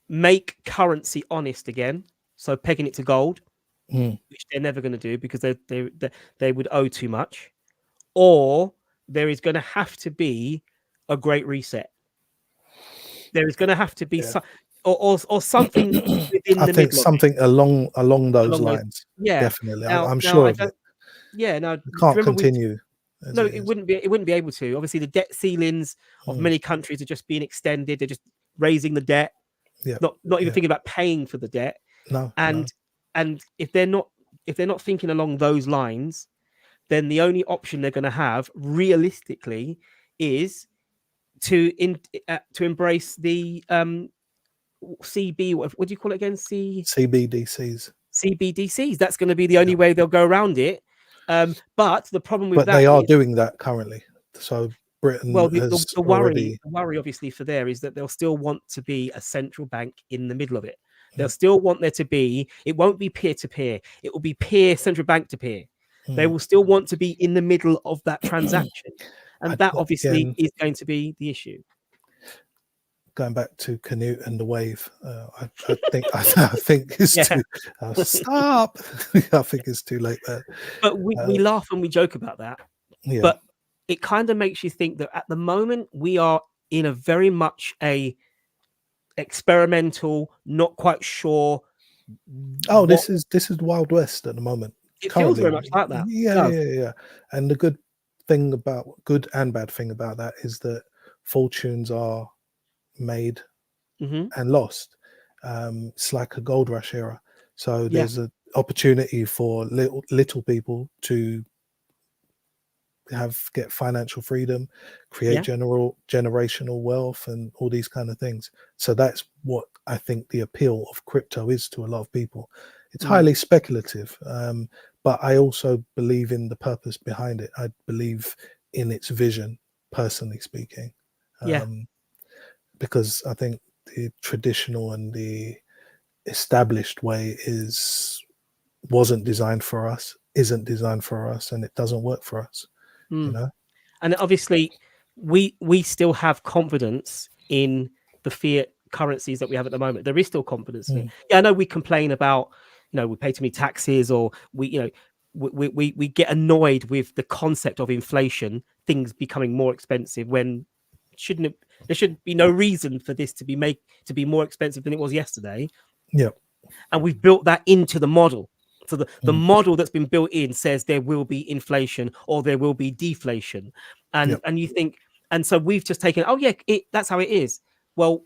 make currency honest again, so pegging it to gold, which they're never going to do because they would owe too much, or there is going to have to be a great reset. There is going to have to be or something within I think something along those lines. Definitely. I'm sure of it. No, it can't continue. It wouldn't be able to. Obviously, the debt ceilings of many countries are just being extended. They're just raising the debt, not even thinking about paying for the debt. And if they're not thinking along those lines, then the only option they're going to have realistically is to embrace the CB. What do you call it again? CBDCs. CBDCs. That's going to be the only way they'll go around it. But the problem with that, they are doing that currently. So Britain, the worry obviously for there is that they'll still want to be a central bank in the middle of it. They'll still want there to be. It won't be peer to peer. It will be peer central bank to peer. They mm. will still want to be in the middle of that transaction. And that obviously Again, is going to be the issue. going back to Canute and the wave, I think I think it's Yeah. too stop. I think it's too late there. But we laugh and we joke about that. Yeah. But it kind of makes you think that at the moment we are in a very much a experimental, not quite sure Oh, what this is the Wild West at the moment. it feels very Currently, much like that. It yeah, does. yeah, yeah. And the good and bad thing about that is that fortunes are made Hmm. and lost. It's like a gold rush era. So Yeah. there's an opportunity for little people to get financial freedom, create Yeah. generational wealth, and all these kind of things. So that's what I think the appeal of crypto is to a lot of people. It's Mm. highly speculative, but I also believe in the purpose behind it. I believe in its vision, personally speaking, Yeah. because I think the traditional and the established way wasn't designed for us, isn't designed for us, and it doesn't work for us. You Mm. know. And obviously, we still have confidence in the fiat currencies that we have at the moment. There is still confidence in it. Mm. Yeah, I know we complain about, we pay too many taxes, or we get annoyed with the concept of inflation, things becoming more expensive when shouldn't it, there should be no reason for this to be more expensive than it was yesterday. Yeah. And we've built that into the model. So the Mm. model that's been built in says there will be inflation or there will be deflation, Yeah. and you think, and so we've just taken, oh yeah, that's how it is. Well,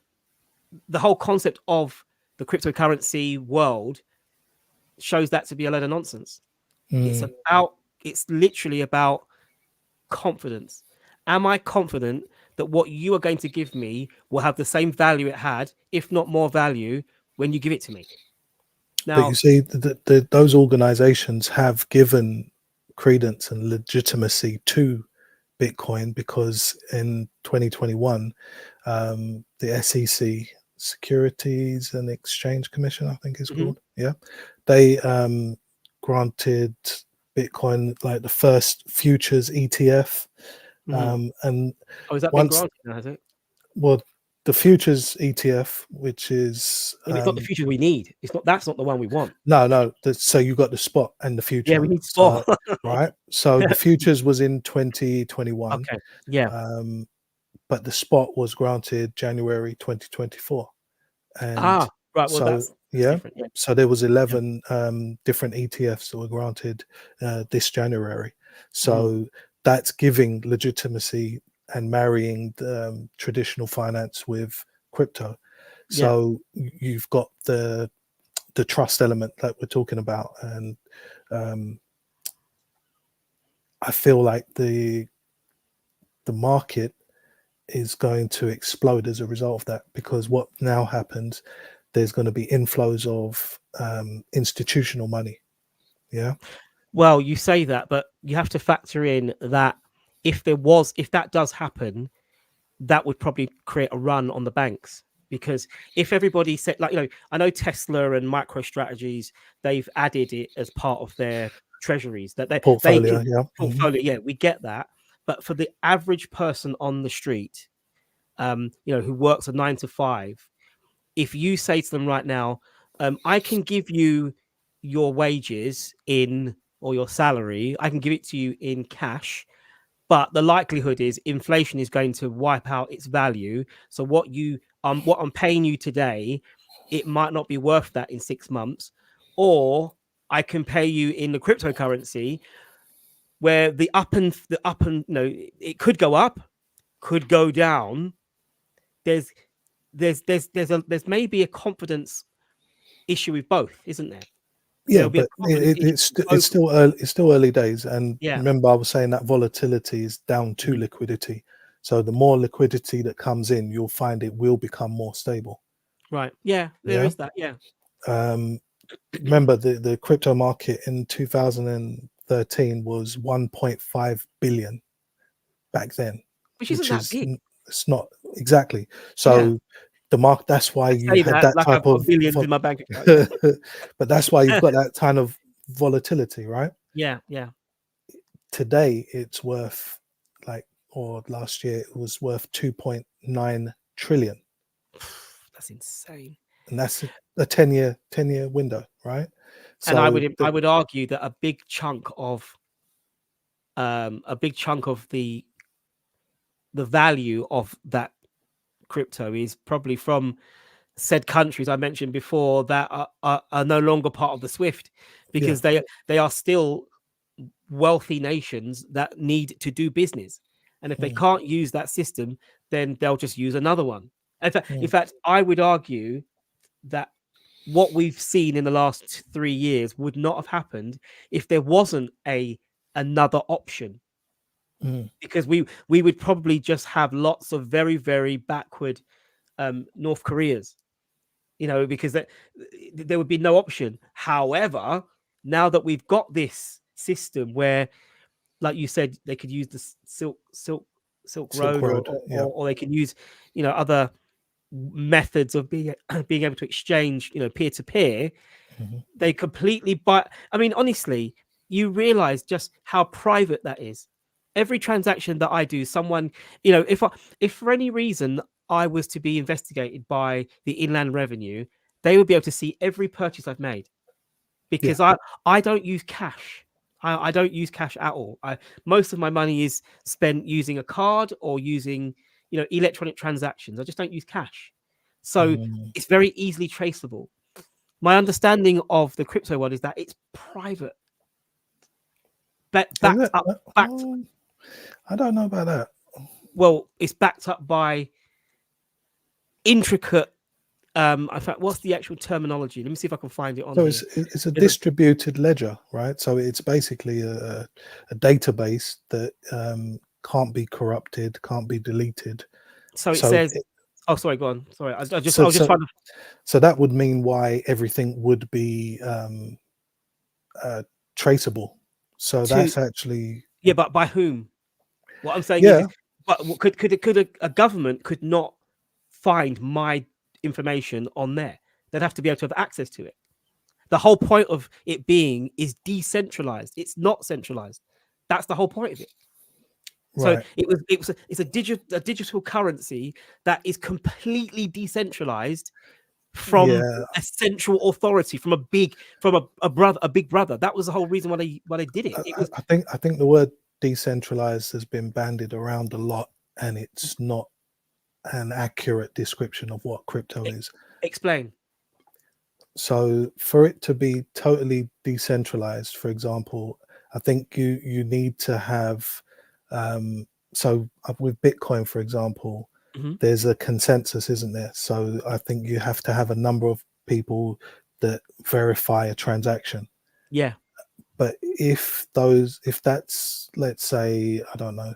the whole concept of the cryptocurrency world shows that to be a load of nonsense. It's Mm. about, it's literally about confidence. Am I confident that what you are going to give me will have the same value it had, if not more value, when you give it to me? But you Now, see, those organizations have given credence and legitimacy to Bitcoin because in 2021, the SEC, Securities and Exchange Commission, I think it's mhm, called, yeah, they granted Bitcoin like the first futures ETF, mhm. and Oh, has that been once, granted now, has it? well, the futures ETF, which is But it's not the future we need. It's not, that's not the one we want. no. So you got the spot and the Yeah, future. we need So sport. right. So the futures was in 2021, Okay. Yeah. um, but the spot was granted January 2024, and Ah, right. Well, so that's yeah. different. Yeah. So there was Yeah. 11 different ETFs that were granted this January. Mhm. So that's giving legitimacy and marrying traditional finance with crypto. Yeah. So you've got the trust element that we're talking about, and um, I feel like the market is going to explode as a result of that, because what now happens, there's going to be inflows of institutional money. Yeah. Well, you say that, but you have to factor in that if that does happen, that would probably create a run on the banks. Because if everybody said, like, I know Tesla and MicroStrategies, they've added it as part of their treasuries that they Portfolio. can Yeah. Hmm. portfolio. Yeah, we get that. But for the average person on the street, who works a 9 to 5, if you say to them right now, I can give you your wages in, or your salary, I can give it to you in cash, but the likelihood is inflation is going to wipe out its value. So what I'm paying you today, it might not be worth that in 6 months. Or I can pay you in the cryptocurrency, where it could go up, could go down. There's there's maybe a confidence issue with both, isn't there? Yeah, There'll be a but confidence issue with both. it's still early days, and Yeah. remember I was saying that volatility is down to Mhm. liquidity. So the more liquidity that comes in, you'll find it will become more stable. Right. Yeah, there Yeah. is that. Yeah. Um, Remember the crypto market in 2013 was 1.5 billion back then, Which isn't which that is big. it's not exactly. Yeah. So the mark, that's why I you say had that that like type I've got of billions in my bank account. Yeah. but that's why you've got that kind of volatility, right? Yeah. Yeah. today it's worth or last year it was worth 2.9 trillion. That's insane. And that's a 10-year window, right? And So I would argue that a big chunk of the value of that crypto is probably from said countries I mentioned before that are no longer part of the SWIFT, because they are still wealthy nations that need to do business, and if they can't use that system, then they'll just use another one. In fact, I would argue that what we've seen in the last 3 years would not have happened if there wasn't another option, because we would probably just have lots of very, very backward North Koreas, because there would be no option. However, now that we've got this system where, like you said, they could use the Silk Silk Road, Road, or they can use other methods of being able to exchange peer to peer. They completely I mean, honestly, you realize just how private that is. Every transaction that I do, someone, if for any reason I was to be investigated by the Inland Revenue, they would be able to see every purchase I've made, because I don't use cash. I don't use cash at all. Most of my money is spent using a card or using electronic transactions. I just don't use cash, so it's very easily traceable. My understanding of the crypto world is that it's private, backed up. I don't know about that. Well, it's backed up by intricate. In fact, what's the actual terminology? Let me see if I can find it on So here. it's a distributed ledger, right? So it's basically a database that can't be corrupted, can't be deleted. So it says. Oh, sorry. Go on. Sorry, I was just trying to. So that would mean why everything would be traceable. So that's actually but by whom? What I'm saying is, but could a government could not find my information on there? They'd have to be able to have access to it. The whole point of it being is decentralized. It's not centralized. That's the whole point of it. So right. it's a digital currency that is completely decentralized from a central authority, from a big brother. That was the whole reason why they did it. I think the word decentralized has been bandied around a lot, and it's not an accurate description of what crypto is. Explain. So for it to be totally decentralized, for example, I think you need to have so with Bitcoin, for example, there's a consensus, isn't there? So I think you have to have a number of people that verify a transaction. Yeah. But if that's, let's say, I don't know,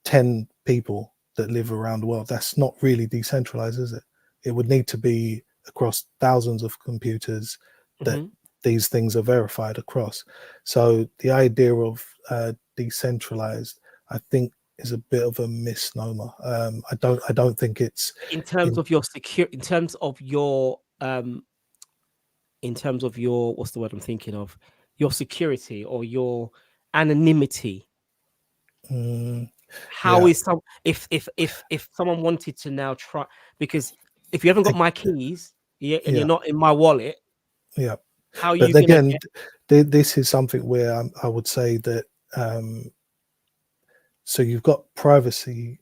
10 people that live around the world, that's not really decentralized, is it? It would need to be across thousands of computers that these things are verified across. So the idea of decentralized, I think, is a bit of a misnomer. I don't think it's in terms of your security, in terms of your what's the word I'm thinking of? Your security or your anonymity. How is some if someone wanted to now try, because if you haven't got my keys and you're not in my wallet, how are you but gonna again, this is something where I would say that so you've got privacy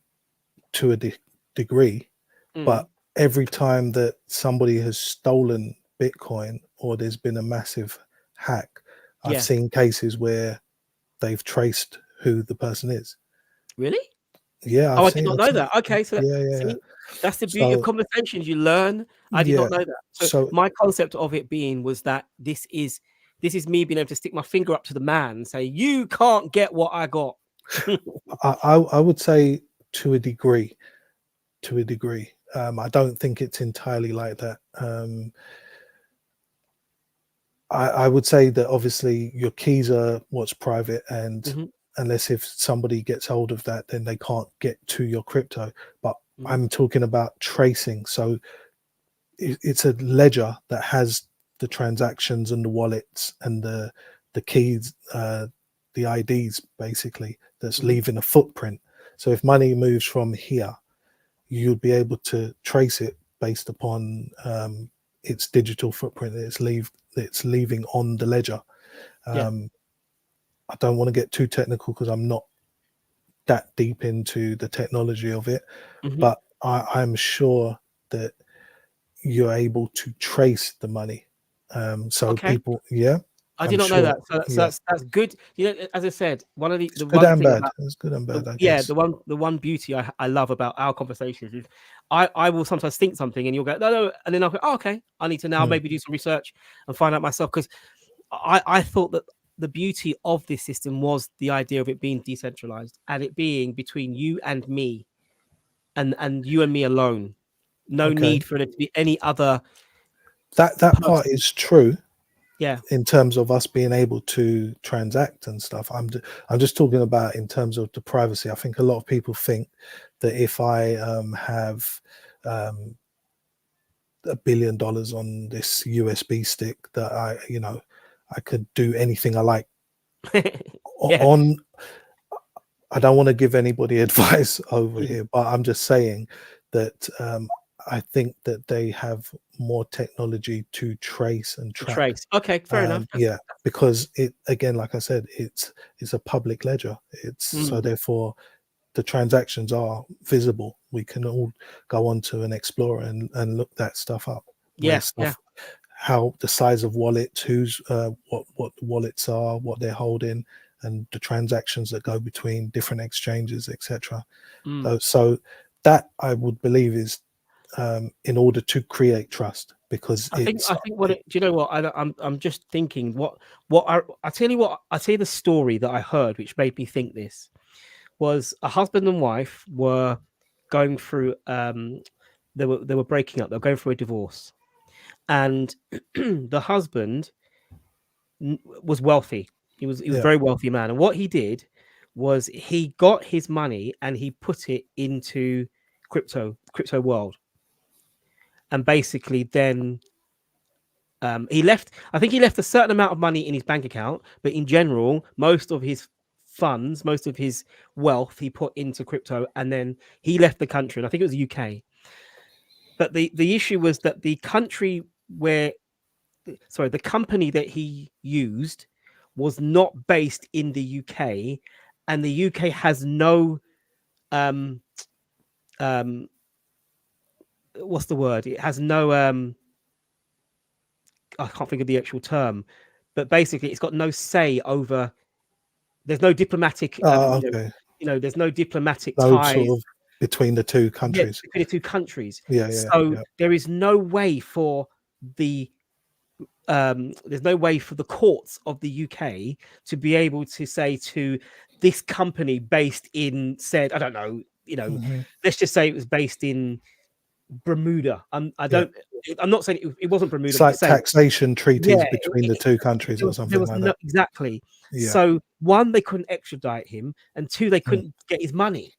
to a degree, but every time that somebody has stolen Bitcoin or there's been a massive hack, I've seen cases where they've traced who the person is. Really? Yeah, I did not know that. Okay, so yeah. That's the beauty of conversations. You learn. I did not know that. So my concept of it being was that this is me being able to stick my finger up to the man and say, you can't get what I got. I would say to a degree. I don't think it's entirely like that. I would say that obviously your keys are what's private, and unless if somebody gets hold of that, then they can't get to your crypto. But I'm talking about tracing. So it's a ledger that has the transactions and the wallets and the keys the IDs basically that's Mhm. leaving a footprint. So if money moves from here, you'll be able to trace it based upon its digital footprint that it's leaving on the ledger. Yeah. I don't want to get too technical because I'm not that deep into the technology of it, Mhm. but I'm sure that you're able to trace the money. So Okay. people, yeah, I I'm did not know sure, that. So yeah, that's good. You know, as I said, one of it's the good one and thing bad. about It's good and bad, I yeah, guess. the one beauty I love about our conversations is I will sometimes think something and you'll go, no, and then I'll go, oh, okay, I need to now Mm, maybe do some research and find out myself. Because I thought that the beauty of this system was the idea of it being decentralized and it being between you and me and you and me alone. No okay, need for there to be any other that part person. is true Yeah. in terms of us being able to transact and stuff. I'm just talking about in terms of the privacy. I think a lot of people think that if I have um, $1 billion on this USB stick, that I could do anything I like Yeah. on. I don't want to give anybody advice over Mhm. here, but I'm just saying that I think that they have more technology to trace and To track. trace. Okay, fair enough. Yeah, because it again, like I said, it's a public ledger. It's so Mm, therefore the transactions are visible. We can all go onto an explorer and look that stuff up. Where yeah, yeah. stuff, how the size of wallets, who's what the wallets are, what they're holding, and the transactions that go between different exchanges, etc. Mm. So that I would believe is in order to create trust, because it's I think what do you know what I'm just thinking what I tell you what I tell you the story that I heard which made me think this was a husband and wife were going through they were breaking up, they were going through a divorce, and the husband was wealthy. He was a yeah, very wealthy man, and what he did was he got his money and he put it into crypto world, and basically then he left. I think he left a certain amount of money in his bank account, but in general, most of his funds, most of his wealth, he put into crypto, and then he left the country. And I think it was the UK. But the issue was that the country where, sorry, the company that he used was not based in the UK, and the UK has no um um what's the word? It has no I can't think of the actual term, but basically it's got no say over. There's no diplomatic, okay, there's no diplomatic no ties, sort of between the two yeah, countries. between the two countries. Yeah, yeah, So yeah. there is no way for the there's no way for the courts of the UK to be able to say to this company based in said, I don't know, Hmm. let's just say it was based in Bermuda. Yeah, I'm not saying it wasn't Bermuda. it's I'm just like saying, taxation yeah, treaties between the two countries or there something was like no that. exactly. Yeah. So one, they couldn't extradite him, and two, they Mm, couldn't get his money.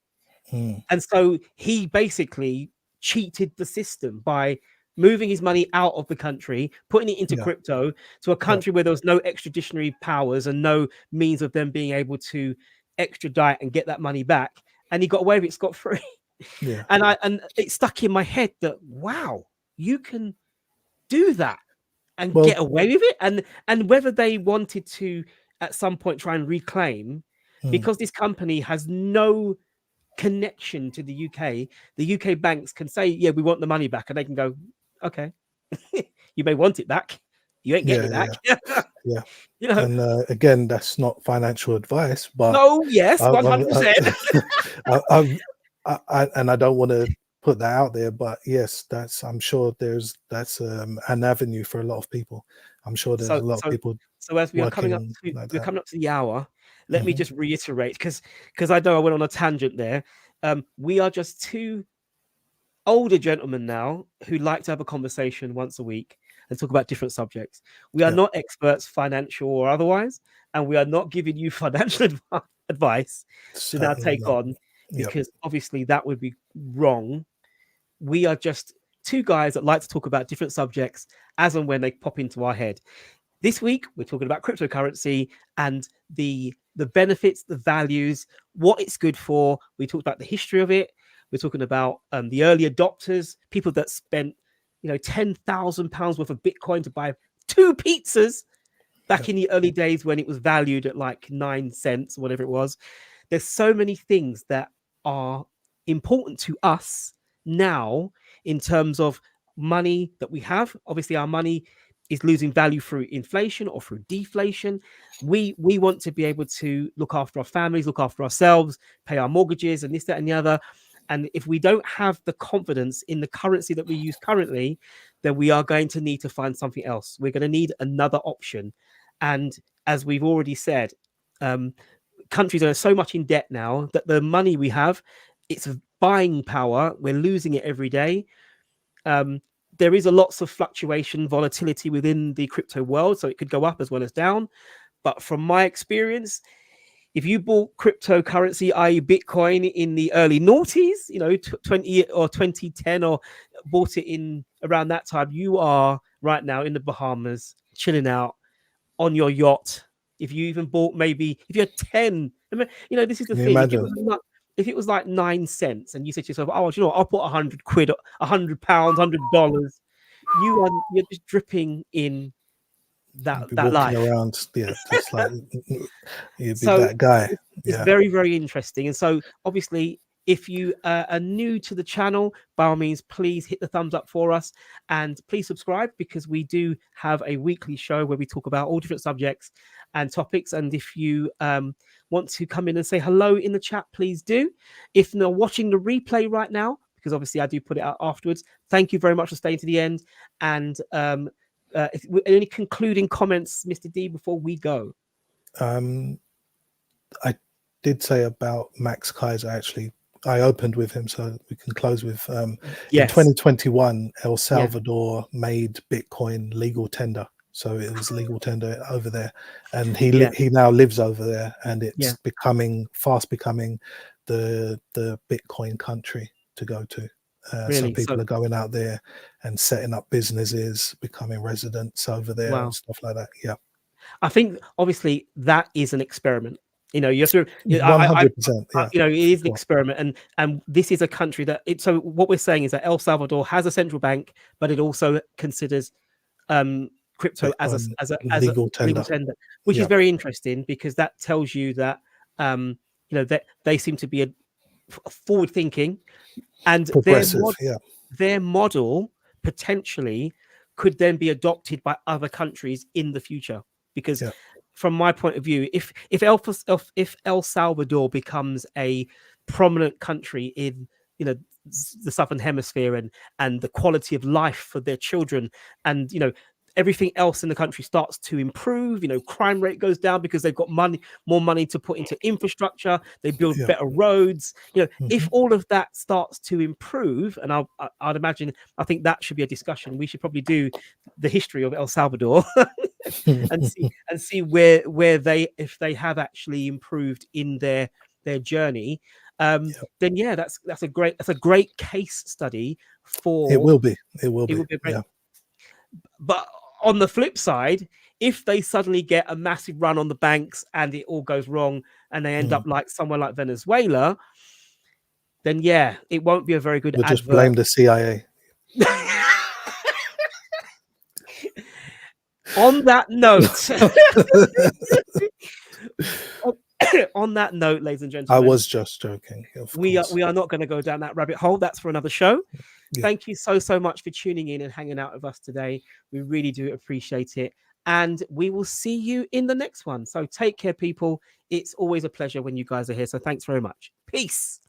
mm, And so he basically cheated the system by moving his money out of the country, putting it into yeah, crypto to a yeah, country where there was no extraditionary powers and no means of them being able to extradite and get that money back. And he got away with it scot free. yeah. And it stuck in my head that wow, you can do that and Well, get away with it. And whether they wanted to at some point try and reclaim, mm, because this company has no connection to the UK, the UK banks can say, yeah, we want the money back, and they can go, okay, you may want it back, you ain't getting yeah, it back. yeah, yeah. you know, And again, that's not financial advice, but no, yes, I'm, I'm, 100%. I'm, and I don't want to put that out there, but yes, I'm sure that's an avenue for a lot of people. I'm sure there's so a lot of so people so as working like we're that. coming up to the hour, let me Hmm. just reiterate, because I know I went on a tangent there. We are just two older gentlemen now who like to have a conversation once a week and talk about different subjects. We are Yeah, not experts, financial or otherwise, and we are not giving you financial advice to now certainly take not. on, Yep. because obviously that would be wrong. We are just two guys that like to talk about different subjects as and when they pop into our head. This week, we're talking about cryptocurrency and the the benefits, the values, what it's good for. We talked about the history of it. We're talking about the early adopters, people that spent, £10,000 worth of Bitcoin to buy 2 pizzas back in the early days when it was valued at like 9 cents, whatever it was. There's so many things that are important to us now in terms of money that we have. Obviously, our money is losing value through inflation or through deflation. We want to be able to look after our families, look after ourselves, pay our mortgages, and this, that, and the other. And if we don't have the confidence in the currency that we use currently, then we are going to need to find something else. We're going to need another option. And as we've already said, countries are so much in debt now that the money we have, it's buying power. We're losing it every day. There is a lots of fluctuation, volatility within the crypto world, so it could go up as well as down. But from my experience, if you bought cryptocurrency, i.e. Bitcoin, in the early noughties, 20 or 2010, or bought it in around that time, you are right now in the Bahamas, chilling out on your yacht. If you even bought, maybe if you're 10, this is the Can you thing. imagine? If it was like 9 cents and you said to yourself, oh, I'll put 100 quid, £100, $100, you're just dripping in You'd be that walking life. around, just like you'd be So that guy. it's Yeah. very, very interesting. And so obviously, if you are new to the channel, by all means, please hit the thumbs up for us, and please subscribe, because we do have a weekly show where we talk about all different subjects and topics. And if you want to come in and say hello in the chat, please do. If you're watching the replay right now, because obviously I do put it out afterwards, thank you very much for staying to the end. And any concluding comments, Mr. D, before we go? I did say about Max Kaiser, actually. I opened with him, so we can close with in Yes. 2021, El Salvador made Bitcoin legal tender. So it was legal tender over there, and he now lives over there, and it's fast becoming the Bitcoin country to go to. So people are going out there and setting up businesses, becoming residents over there, and stuff like that. Yeah, I think obviously that is an experiment. You have to 100%. Yeah, it is an experiment, and this is a country that so what we're saying is that El Salvador has a central bank, but it also considers crypto as a legal tender, which is very interesting, because that tells you that that they seem to be forward thinking, and their model potentially could then be adopted by other countries in the future. Because from my point of view, if El Salvador becomes a prominent country in the southern hemisphere, and the quality of life for their children, and everything else in the country starts to improve, crime rate goes down because they've got more money to put into infrastructure, they build better roads, if all of that starts to improve, and I'd imagine, I think that should be a discussion. We should probably do the history of El Salvador and see where if they have actually improved in their journey. Then that's a great case study for it will be a great, but on the flip side, if they suddenly get a massive run on the banks and it all goes wrong and they end up like somewhere like Venezuela, then it won't be a very good we'll advert. just blame the CIA. On that note, ladies and gentlemen, I was just joking. We are not going to go down that rabbit hole. That's for another show. Thank you so much for tuning in and hanging out with us today. We really do appreciate it. And we will see you in the next one. So take care, people. It's always a pleasure when you guys are here. So thanks very much. Peace.